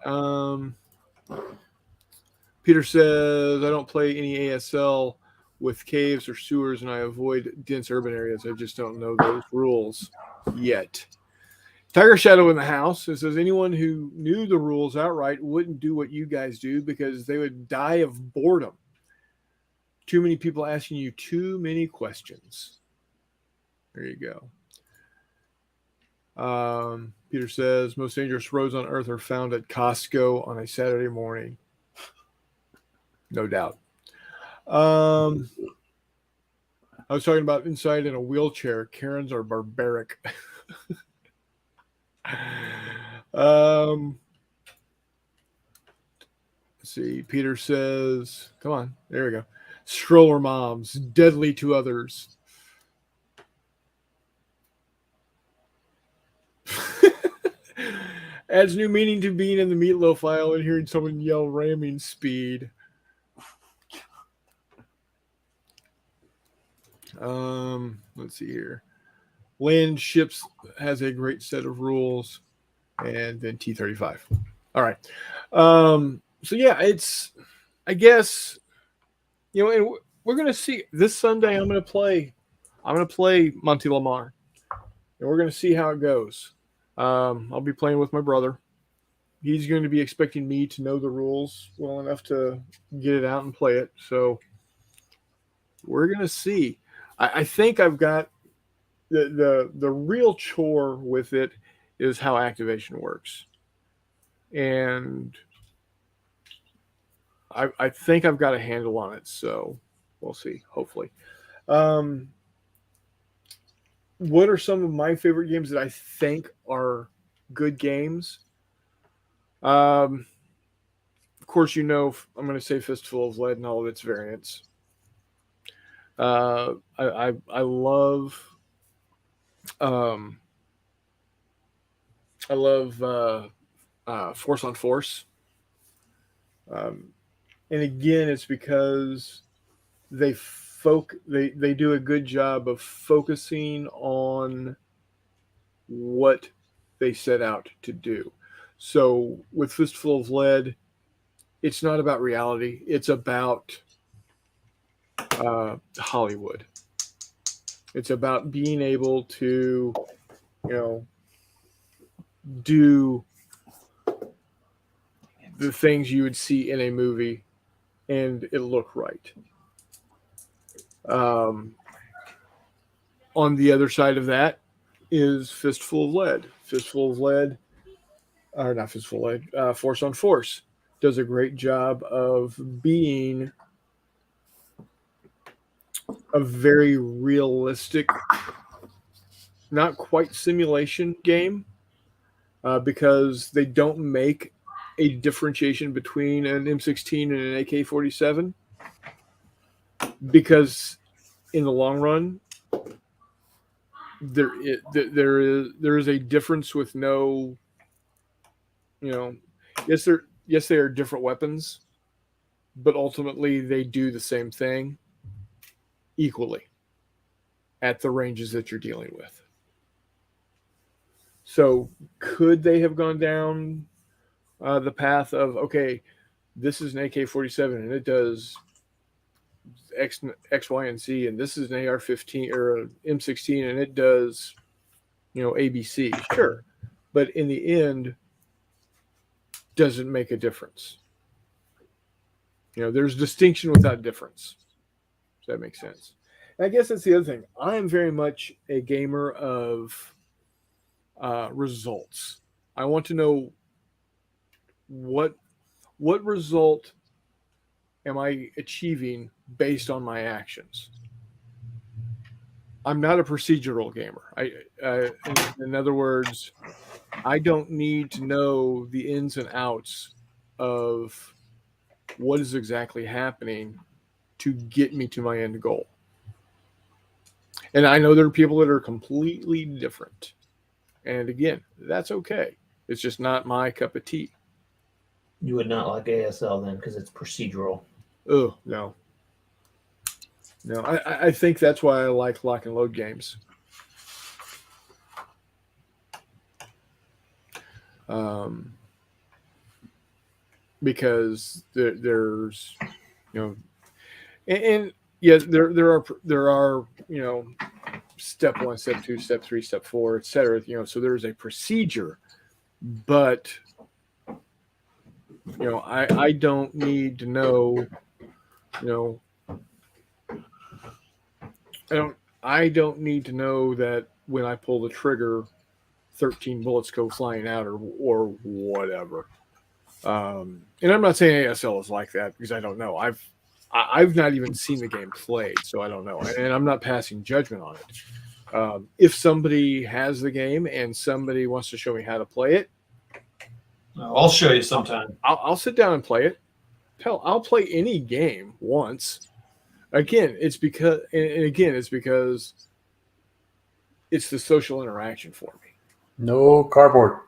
Peter says, I don't play any ASL with caves or sewers, and I avoid dense urban areas. I just don't know those rules yet. Tiger Shadow in the house. It says, anyone who knew the rules outright wouldn't do what you guys do because they would die of boredom. Too many people asking you too many questions. There you go. Peter says most dangerous roads on Earth are found at Costco on a Saturday morning. No doubt. I was talking about inside in a wheelchair. Karens are barbaric. Let's see. Peter says, come on. There we go. Stroller moms, deadly to others. Adds new meaning to being in the meatloaf aisle and hearing someone yell ramming speed. Let's see here. Land ships has a great set of rules, and then T-35. All right. So yeah, it's, I guess, and we're gonna see this Sunday. I'm gonna play Monty Lamar, and we're gonna see how it goes. I'll be playing with my brother. He's going to be expecting me to know the rules well enough to get it out and play it. So we're gonna see. I think I've got the real chore with it is how activation works, and I think I've got a handle on it. So we'll see. Hopefully. What are some of my favorite games that I think are good games? Of course, I'm going to say Fistful of Lead and all of its variants. I love Force on Force, and again, it's because they do a good job of focusing on what they set out to do. So with Fistful of Lead, it's not about reality. It's about Hollywood. It's about being able to, do the things you would see in a movie and it look right. On the other side of that is Fistful of Lead. Fistful of Lead, or not Fistful of Lead, Force on Force does a great job of being a very realistic, not quite simulation game, because they don't make a differentiation between an M16 and an AK-47, because in the long run, there is a difference with no, yes they are different weapons, but ultimately they do the same thing equally at the ranges that you're dealing with. So could they have gone down the path of, okay, this is an AK-47 and it does X, Y, and Z, and this is an AR-15 or an M16 and it does, ABC. Sure, but in the end, doesn't make a difference. There's distinction without difference. Does that make sense? And I guess that's the other thing. I am very much a gamer of results. I want to know what result am I achieving based on my actions. I'm not a procedural gamer. In other words, I don't need to know the ins and outs of what is exactly happening to get me to my end goal. And I know there are people that are completely different. And again, that's okay. It's just not my cup of tea. You would not like ASL then because it's procedural. Oh, no. No, I think that's why I like lock and load games. Because there's, and yes, there are step 1, step 2, step 3, step 4, etc. So there's a procedure, but I don't need to know I don't need to know that when I pull the trigger, 13 bullets go flying out or whatever. And I'm not saying ASL is like that because I don't know. I've not even seen the game played, so I don't know, and I'm not passing judgment on it. If somebody has the game and somebody wants to show me how to play it, I'll show you sometime. I'll sit down and play it. Hell, I'll play any game once. Again, it's because it's the social interaction for me. No cardboard.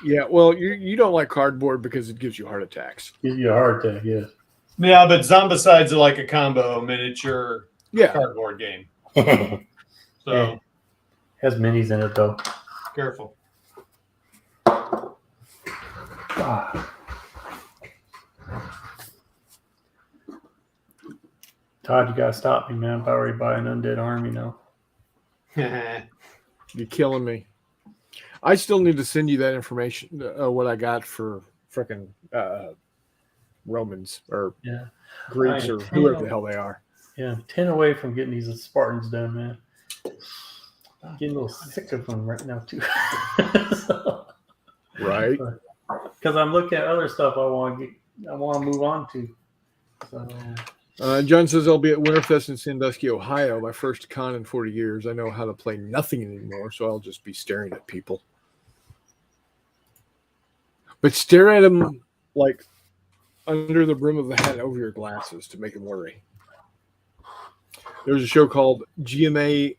Yeah, well, you don't like cardboard because it gives you heart attacks. Gives you a heart attack, yes. Yeah, but Zombicide's like a combo miniature Yeah, cardboard game. Yeah. So Has minis in it though. careful. Ah. Todd, you gotta stop me, man. I'm about ready to buy an undead army now. you're killing me. I still need to send you that information. What I got for frickin' Romans or Yeah. Greeks or whoever the hell they are. Yeah, I'm 10 away from getting these Spartans done, man. I'm getting a little sick of them right now, too. Right. Because I'm looking at other stuff I want to move on to. So, John says I'll be at Winterfest in Sandusky, Ohio, my first con in 40 years. I know how to play nothing anymore, so I'll just be staring at people. But stare at them like under the brim of the hat over your glasses to make them worry. There's a show called GM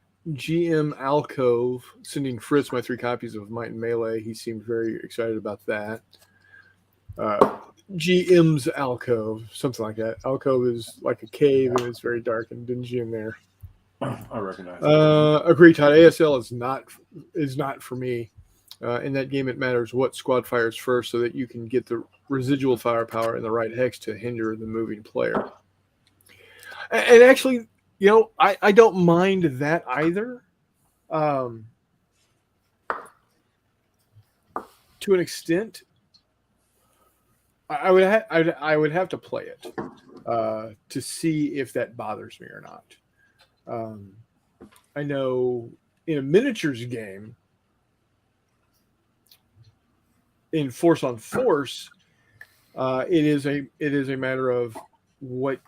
Alcove, sending Fritz my 3 copies of Might and Melee. He seemed very excited about that. GM's Alcove, something like that. Alcove is like a cave and it's very dark and dingy in there. I recognize that. Agree, Todd. ASL is not for me. In that game, it matters what squad fires first so that you can get the residual firepower and the right hex to hinder the moving player. And actually, I don't mind that either. To an extent, I would have to play it to see if that bothers me or not. I know in a miniatures game, in Force on Force, it is a matter of what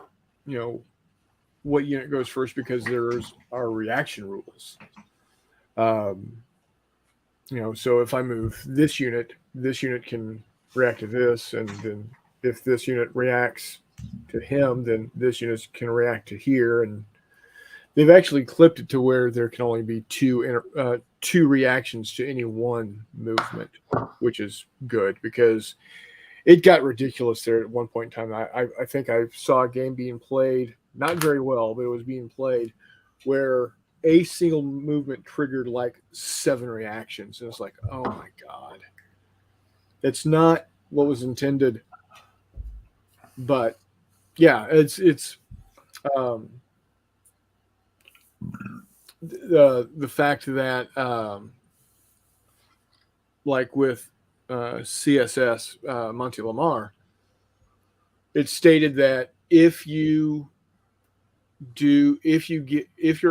unit goes first because there's our reaction rules. So if I move this unit can react to this, and then if this unit reacts to him, then this unit can react to here. And they've actually clipped it to where there can only be two reactions to any one movement, which is good because it got ridiculous there at one point in time. I think I saw a game being played, not very well, but it was being played where a single movement triggered like 7 reactions. And it's like, oh my God. It's not what was intended. But yeah, it's the fact that like with CSS Monty Lamar, it stated that if you're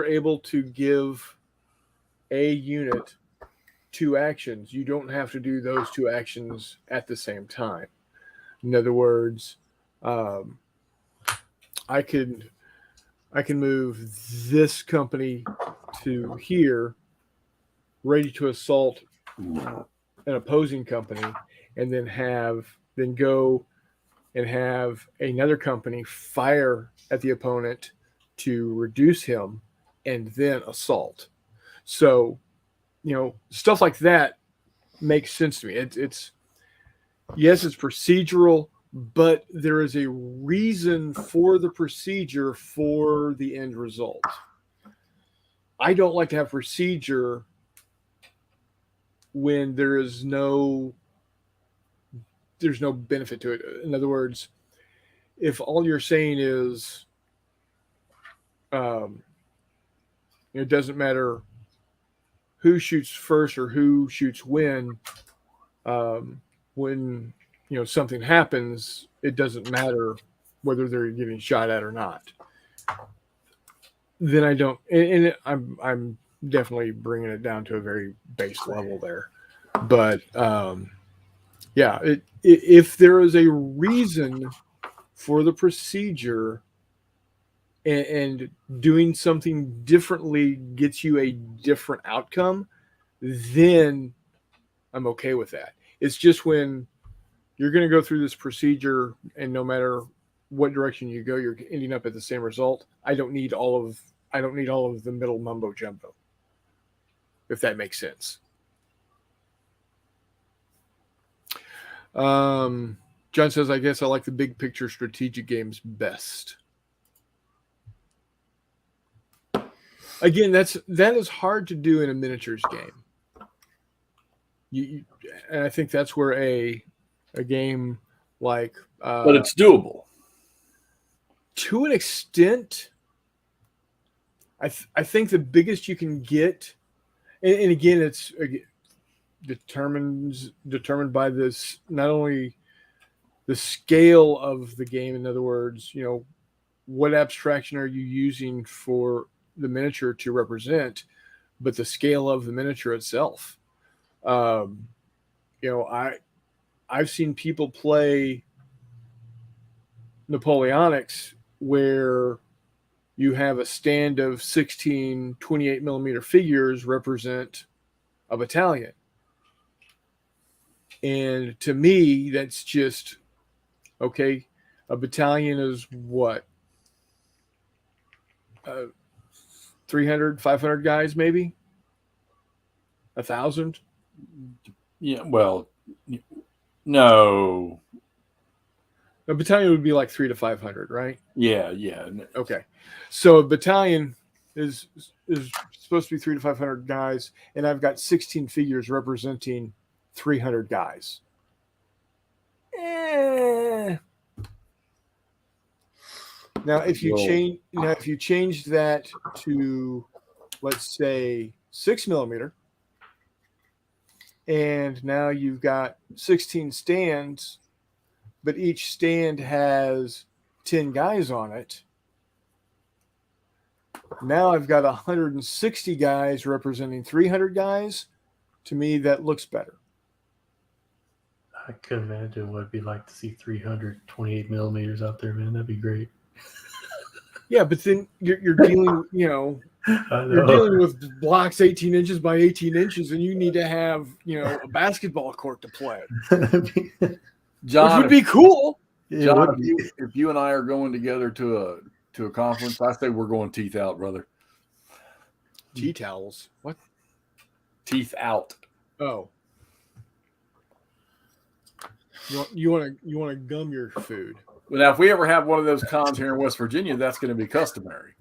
able to give a unit 2 actions, you don't have to do those 2 actions at the same time. In other words, I can move this company to here, ready to assault an opposing company, and then go and have another company fire at the opponent to reduce him, and then assault. So, stuff like that makes sense to me. It's procedural, but there is a reason for the procedure for the end result. I don't like to have procedure when there's no benefit to it. In other words, if all you're saying is it doesn't matter who shoots first or who shoots when something happens, it doesn't matter whether they're getting shot at or not. then I don't. And I'm definitely bringing it down to a very base level there. But yeah, if there is a reason for the procedure and doing something differently gets you a different outcome, then I'm okay with that. It's just when you're going to go through this procedure and no matter what direction you go, you're ending up at the same result. I don't need all of the middle mumbo jumbo, if that makes sense. John says, I guess I like the big picture strategic games best. Again, that is hard to do in a miniatures game. And I think that's where a game like but it's doable to an extent. I think the biggest you can get, and again, it's determined by this, not only the scale of the game. In other words, what abstraction are you using for the miniature to represent, but the scale of the miniature itself. I've seen people play Napoleonics where you have a stand of 16 28 millimeter figures represent a battalion. And to me, that's just, okay, a battalion is what? 300, 500 guys, maybe? 1,000? Yeah, well, no. A battalion would be like 300 to 500, right? Yeah. Okay. So a battalion is supposed to be 300 to 500 guys, and I've got 16 figures representing 300 guys. Now, if you change that to, let's say, 6 millimeter, and now you've got 16 stands, but each stand has 10 guys on it. Now I've got 160 guys representing 300 guys. To me, that looks better. I could imagine what it'd be like to see 328 millimeters out there, man. That'd be great. Yeah, but then you're dealing, you're dealing with blocks 18 inches by 18 inches, and you need to have, a basketball court to play. John, which would be cool. John, if you and I are going together to a conference, I say we're going teeth out, brother. Tea towels? What? Teeth out. Oh. You want to gum your food? Well, now, if we ever have one of those cons here in West Virginia, that's going to be customary.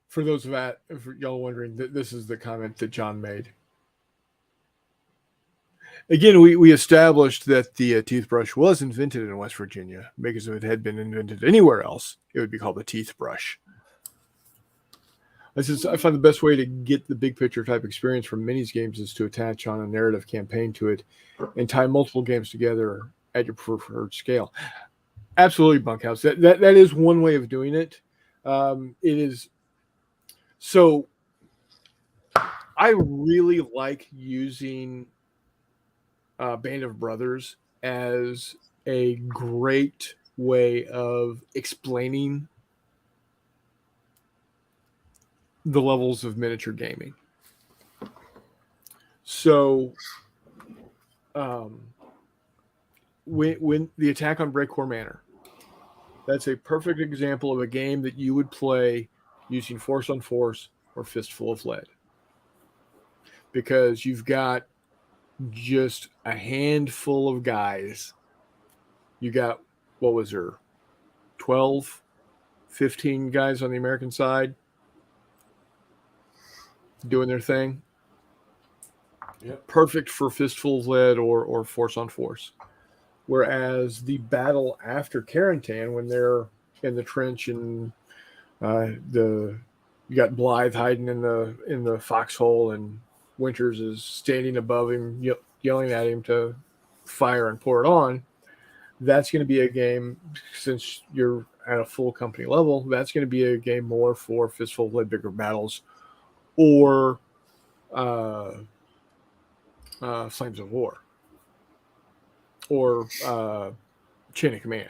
For those of that, if y'all wondering, this is the comment that John made. Again, we established that the teeth brush was invented in West Virginia, because if it had been invented anywhere else, it would be called the teeth brush. I find the best way to get the big picture type experience from minis games is to attach on a narrative campaign to it and tie multiple games together at your preferred scale. Absolutely, Bunkhouse. That is one way of doing it. It is. So I really like using Band of Brothers as a great way of explaining the levels of miniature gaming. So when the Attack on Breakcore Manor, that's a perfect example of a game that you would play using Force on Force or Fistful of Lead, because you've got just a handful of guys. You got, what was there, 12, 15 guys on the American side doing their thing. Yep. Perfect for Fistful of Lead or Force on Force. Whereas the battle after Carentan, when they're in the trench and you got Blythe hiding in the foxhole, and Winters is standing above him, yelling at him to fire and pour it on, that's going to be a game, since you're at a full company level, that's going to be a game more for Fistful of Lead bigger battles, or Flames of War, or Chain of Command.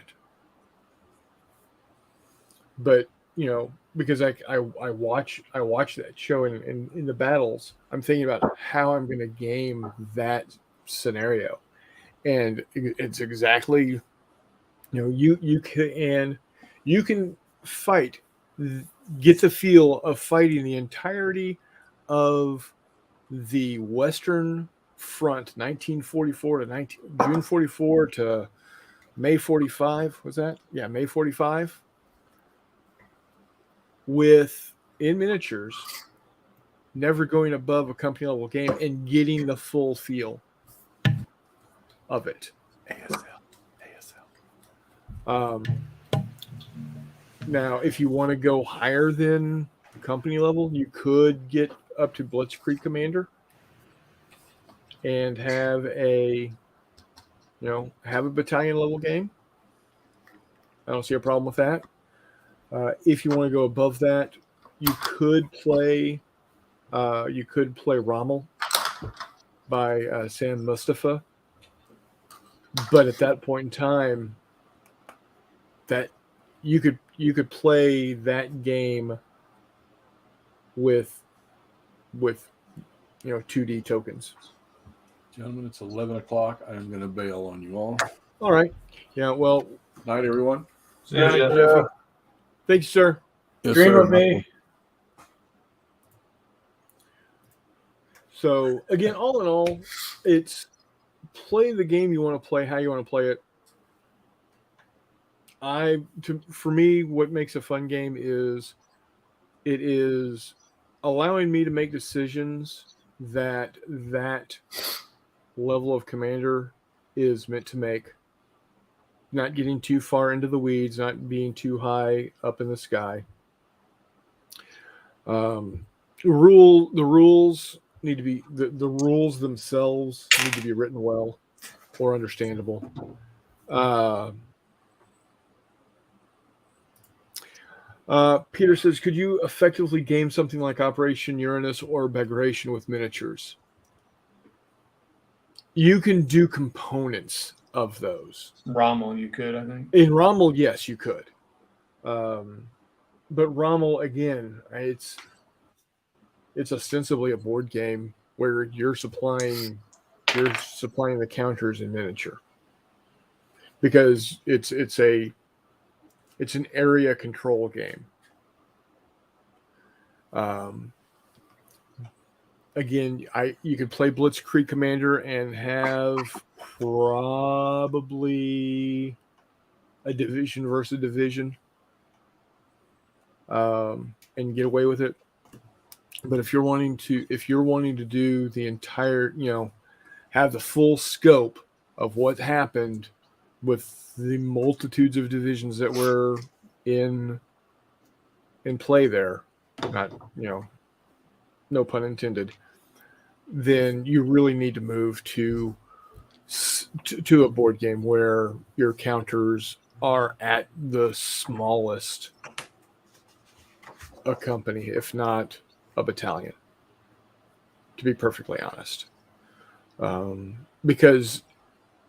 But because I watch that show in the battles, I'm thinking about how I'm going to game that scenario, and it's exactly you can fight, get the feel of fighting the entirety of the Western Front, 1944 to June 44 to May 45. Was that? Yeah, May 45. With in miniatures, never going above a company level game and getting the full feel of it. ASL. Now, if you want to go higher than company level, you could get up to Blitzkrieg Commander and have a battalion level game. I don't see a problem with that. If you want to go above that, you could play Rommel by Sam Mustafa, but at that point in time, that you could play that game with 2D tokens. Gentlemen, it's 11 o'clock. I'm going to bail on you all. All right. Yeah. Well. Night, everyone. See you, Jeff. Jeffy. Thank you, sir. Yes, Dream sir. of me. So again, all in all, it's play the game you want to play, how you want to play it. For me, what makes a fun game is it is allowing me to make decisions that level of commander is meant to make. Not getting too far into the weeds, not being too high up in the sky. The rules need to be the rules themselves need to be written well or understandable. Peter says, could you effectively game something like Operation Uranus or Bagration with miniatures? You can do components of those. Rommel, you could, I think. In Rommel, yes, you could. But Rommel, again, it's ostensibly a board game where you're supplying the counters in miniature, because it's an area control game. Again, you could play Blitzkrieg Commander and have probably a division versus division, and get away with it. But if you're wanting to do the entire, have the full scope of what happened with the multitudes of divisions that were in play there, not, no pun intended, then you really need to move to a board game where your counters are at the smallest a company, if not a battalion, to be perfectly honest. Because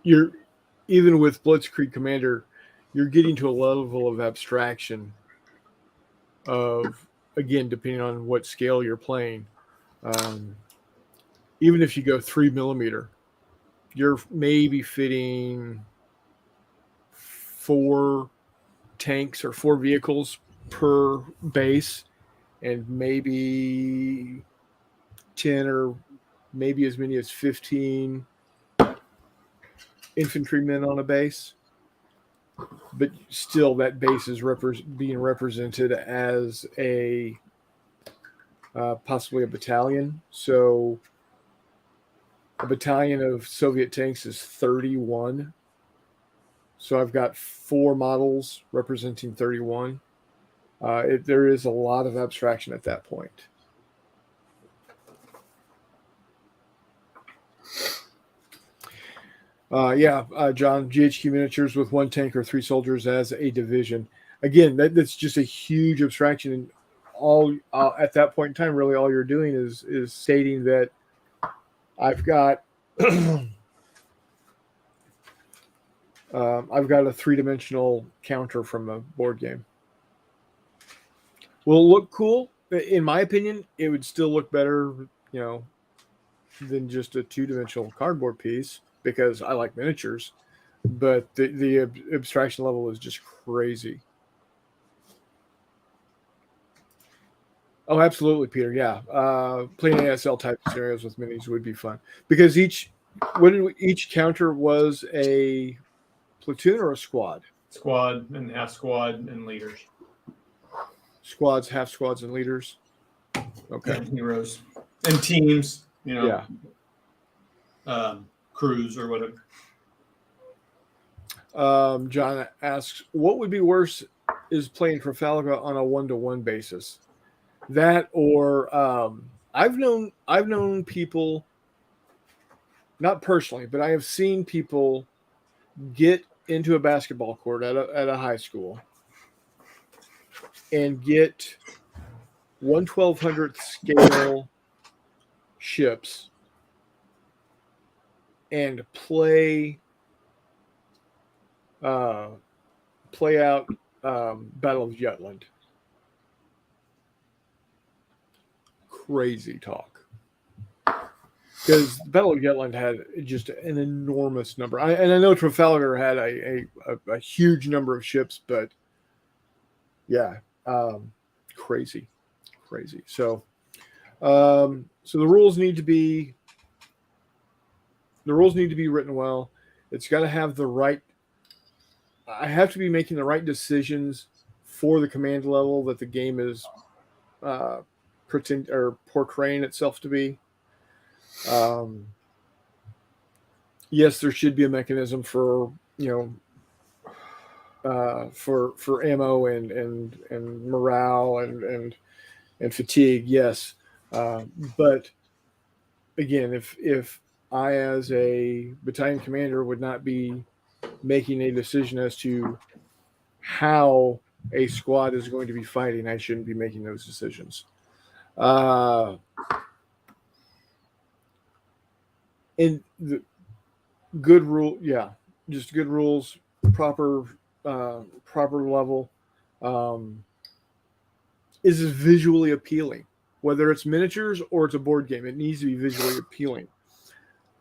even with Blitzkrieg Commander, you're getting to a level of abstraction of, again, depending on what scale you're playing. Even if you go 3mm, you're maybe fitting 4 tanks or 4 vehicles per base, and maybe 10 or maybe as many as 15 infantrymen on a base. But still, that base is being represented as a possibly a battalion. So a battalion of Soviet tanks is 31. So I've got 4 models representing 31. There is a lot of abstraction at that point. John, GHQ miniatures with 1 tank or 3 soldiers as a division. Again, that's just a huge abstraction. And all at that point in time, really, all you're doing is stating that I've got I've got a 3-dimensional counter from a board game. Will it look cool? In my opinion, it would still look better, than just a 2-dimensional cardboard piece because I like miniatures. But the abstraction level is just crazy. Oh, absolutely, Peter. Yeah, playing ASL type scenarios with minis would be fun because each counter was a platoon or a squad. Squad and half squad and leaders. Squads, half squads, and leaders. Okay. And heroes and teams. Yeah. Crews or whatever. John asks, what would be worse is playing Trafalgar on a 1-to-1 basis? That or I've known people, not personally, but I have seen people get into a basketball court at a high school and get 1/1200th scale ships and play out Battle of Jutland. Crazy talk. Because Battle of Jutland had just an enormous number. And I know Trafalgar had a huge number of ships, but yeah, crazy. So the rules need to be written well. It's got to have the right. I have to be making the right decisions for the command level that the game is portraying itself to be. Yes, there should be a mechanism for for ammo and morale and fatigue. Yes, but again, if I as a battalion commander would not be making a decision as to how a squad is going to be fighting, I shouldn't be making those decisions. And the good rule, just good rules, proper level, is visually appealing. Whether it's miniatures or it's a board game, it needs to be visually appealing.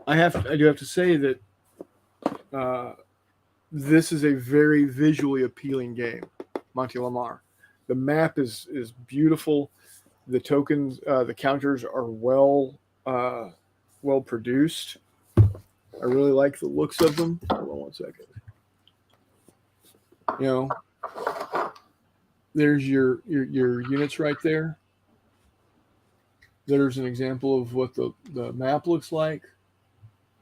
I do have to say that this is a very visually appealing game, Monty Lamar. The map is beautiful. The tokens, the counters are well produced. I really like the looks of them. Hold on 1 second. There's your units right there. There's an example of what the map looks like.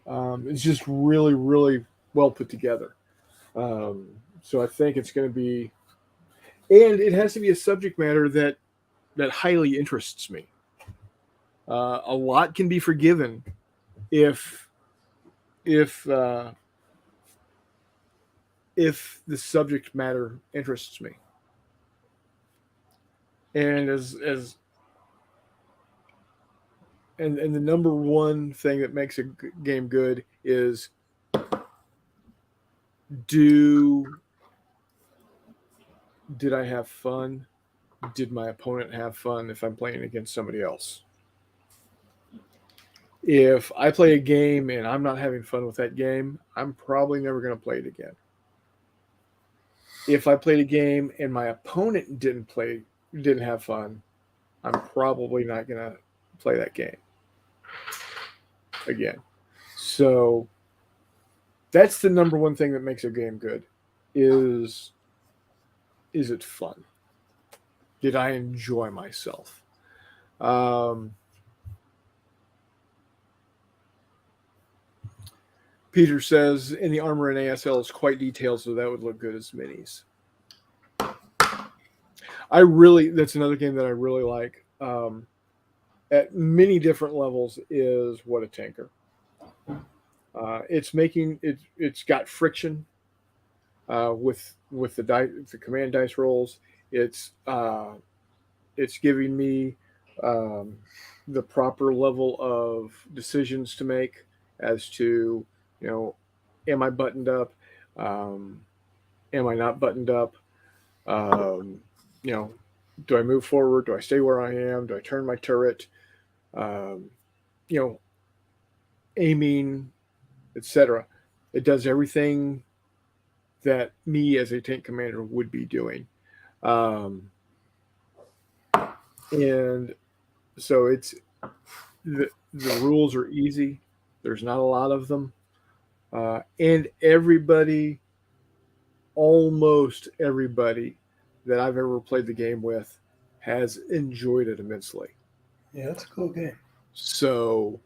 It's just really, really well put together. So I think it's going to be, and it has to be a subject matter that highly interests me. A lot can be forgiven if the subject matter interests me. And and the number one thing that makes a game good is did I have fun? Did my opponent have fun if I'm playing against somebody else? If I play a game and I'm not having fun with that game, I'm probably never going to play it again. If I played a game and my opponent didn't have fun, I'm probably not going to play that game again. So that's the number one thing that makes a game good is it fun? Did I enjoy myself? Peter says, in the armor in ASL is quite detailed, so that would look good as minis. That's another game that I really like. At many different levels is What a Tanker. It's making it. It's got friction with the command dice rolls. It's it's giving me um, the proper level of decisions to make as to, you know, am I buttoned up? Um, am I not buttoned up? You know, do I move forward? Do I stay where I am? Do I turn my turret? Um, you know, aiming, etc. It does everything that me as a tank commander would be doing. Um, and so the rules are easy. There's not a lot of them, and everybody, almost everybody that I've ever played the game with, has enjoyed it immensely. Yeah, that's a cool game. So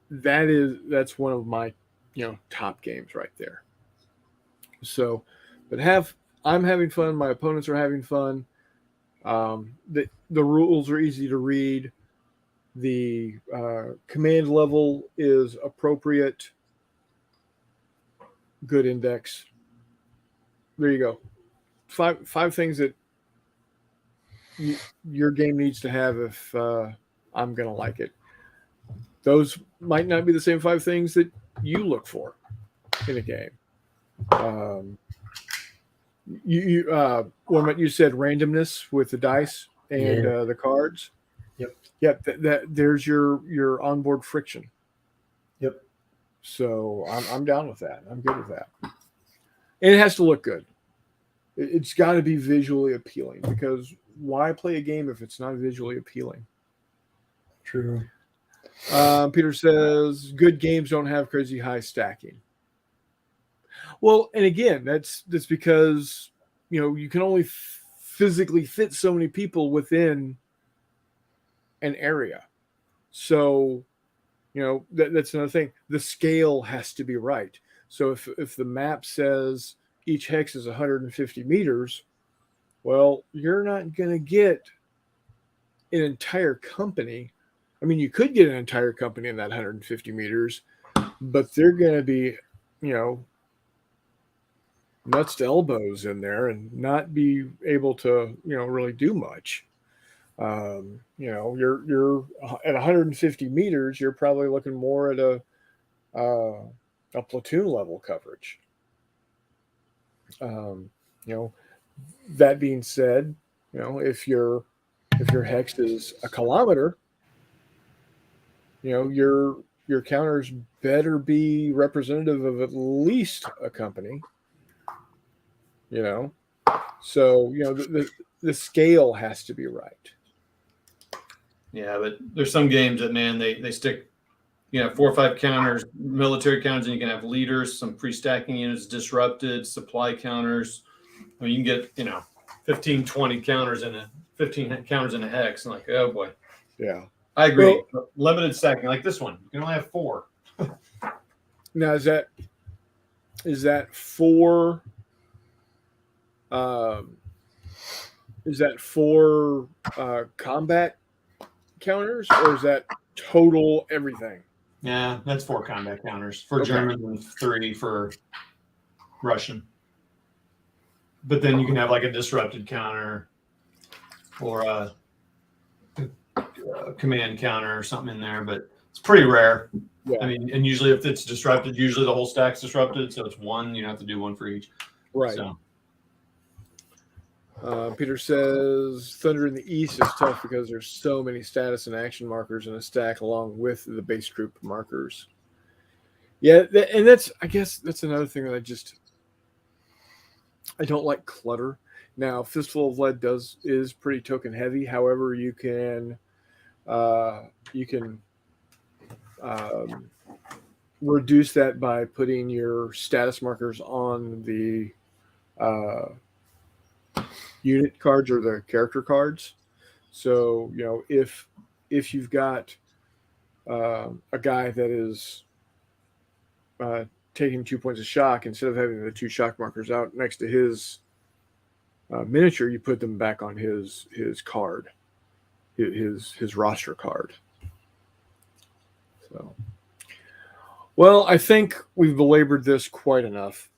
that's one of my, you know, top games right there. So, but I'm having fun. My opponents are having fun. The rules are easy to read. The command level is appropriate. Good index. There you go. Five things that your game needs to have if I'm gonna like it. Those might not be the same five things that you look for in a game. Um, you said randomness with the dice and Yeah. the cards. Yep. Yep. That there's your onboard friction. Yep. So I'm down with that. I'm good with that. And it has to look good. It's got to be visually appealing, because why play a game if it's not visually appealing? True. Peter says good games don't have crazy high stacking. Well, and again, that's because, you know, you can only physically fit so many people within an area. So, you know, that's another thing. The scale has to be right. So if the map says each hex is 150 meters, well, you're not going to get an entire company. I mean, you could get an entire company in that 150 meters, but they're going to be, you know, nuts to elbows in there and not be able to, you know, really do much. You know, you're at 150 meters, you're probably looking more at a platoon level coverage. You know, that being said, you know, if your hex is a kilometer, you know, your counters better be representative of at least a company. You know, so you know the scale has to be right. Yeah, but there's some games that, man, they stick, you know, 4 or 5 counters, military counters, and you can have leaders, some pre-stacking units, disrupted supply counters. I mean, you can get, you know, 15, 20 counters in a 15 counters in a hex, and like, oh boy. Yeah, I agree. Well, Limited stacking, like this one, you can only have 4. now is that for um, combat counters, or is that total everything? Yeah, that's 4 combat counters for Okay. German and 3 for Russian. But then you can have like a disrupted counter or a command counter or something in there, but it's pretty rare. Yeah. I mean, and usually if it's disrupted, usually the whole stack's disrupted, so it's 1. You have to do 1 for each. Right. So. Peter says Thunder in the East is tough because there's so many status and action markers in a stack along with the base troop markers. Yeah, and that's, I guess that's another thing that I don't like clutter. Now, Fistful of Lead is pretty token heavy. However, you can reduce that by putting your status markers on the unit cards or the character cards. So, you know, if you've got a guy that is taking 2 points of shock, instead of having the 2 shock markers out next to his miniature, you put them back on his card, his roster card. So, Well, I think we've belabored this quite enough.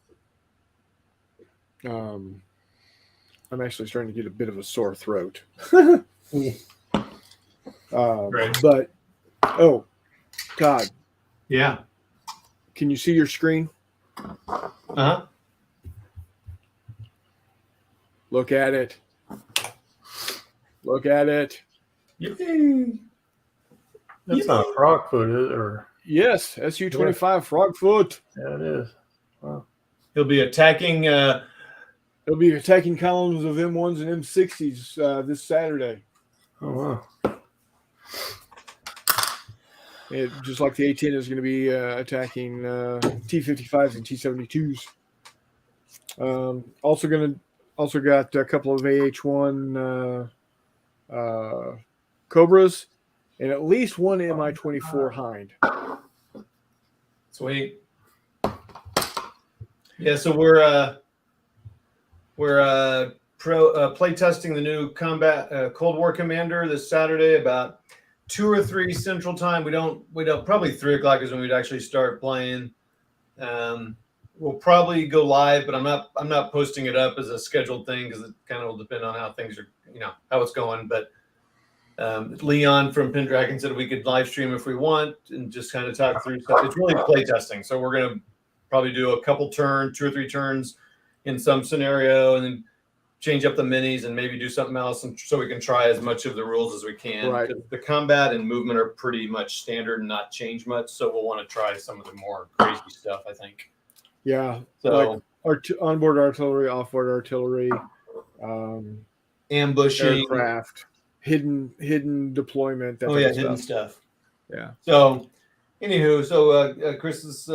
I'm actually starting to get a bit of a sore throat. Yeah. Right. But, oh, Todd, Yeah. can you see your screen? Uh-huh. Look at it. Look at it. Yippee. That's not a frog foot, is it? Or Yes, SU-25 Frogfoot. yeah, it is. Wow. He'll be attacking. They'll be attacking columns of M1s and M60s this Saturday. Oh wow. Just like the A-10 is going to be attacking T-55s and T-72s. Also got a couple of AH-1 Cobras and at least one Mi-24 Hind. Sweet. Yeah, so we're play testing the new combat Cold War Commander this Saturday about 2 or 3 Central Time. We don't probably 3 o'clock is when we'd actually start playing. We'll probably go live, but I'm not posting it up as a scheduled thing because it kind of will depend on how things are, how it's going. But Leon from Pendragon said we could live stream if we want and just kind of talk through stuff. It's really play testing, so we're gonna probably do a couple turns, 2 or 3 turns in some scenario, and then change up the minis and maybe do something else, and so we can try as much of the rules as we can. Right. The combat and movement are pretty much standard and not change much, so we'll want to try some of the more crazy stuff, I think. Yeah, So like onboard artillery, offboard artillery, ambushing, aircraft, hidden deployment. That oh type yeah, of hidden stuff. stuff. Yeah. So, anywho, Chris is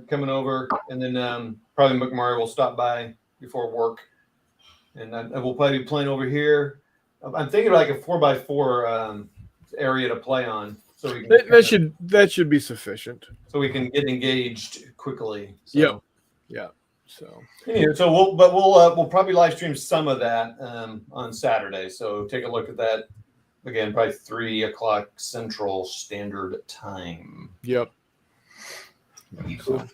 coming over, and then probably McMurray will stop by before work, and we'll probably be playing over here. I'm thinking like a 4x4 area to play on, so we can That should be sufficient. so we can get engaged quickly. So. Yep. Yeah. So Anywho, so we'll probably live stream some of that on Saturday. So take a look at that again, probably 3 o'clock Central Standard Time. yep. Cool.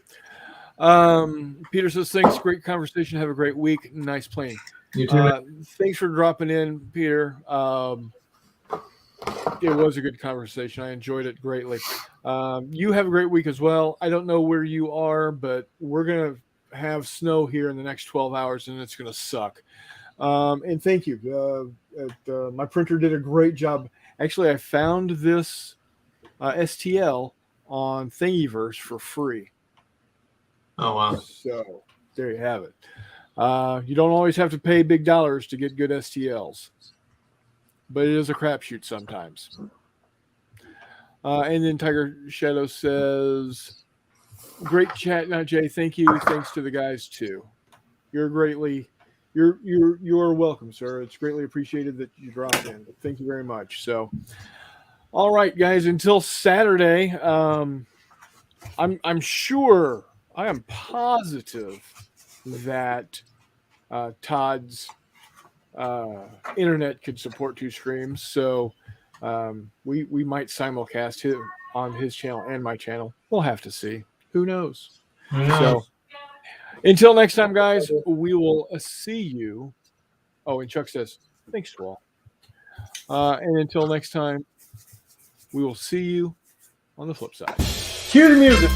Peter says thanks. Great conversation. Have a great week. Nice playing. You too. Thanks for dropping in, Peter. It was a good conversation. I enjoyed it greatly. You have a great week as well. I don't know where you are, but we're going to have snow here in the next 12 hours, and it's going to suck. And thank you. My printer did a great job. Actually, I found this STL on Thingiverse for free. Oh wow! So there you have it. You don't always have to pay big dollars to get good STLs, but it is a crapshoot sometimes. And then Tiger Shadow says, "Great chat, now Jay. Thank you. Thanks to the guys too. You're welcome, sir. It's greatly appreciated that you dropped in. Thank you very much." So, all right, guys. Until Saturday, I'm sure, I am positive that Todd's internet could support 2 streams, so we might simulcast him on his channel and my channel. We'll have to see. Who knows? So until next time, guys, we will see you. Oh, and Chuck says thanks to all. And until next time, we will see you on the flip side. Cue the music.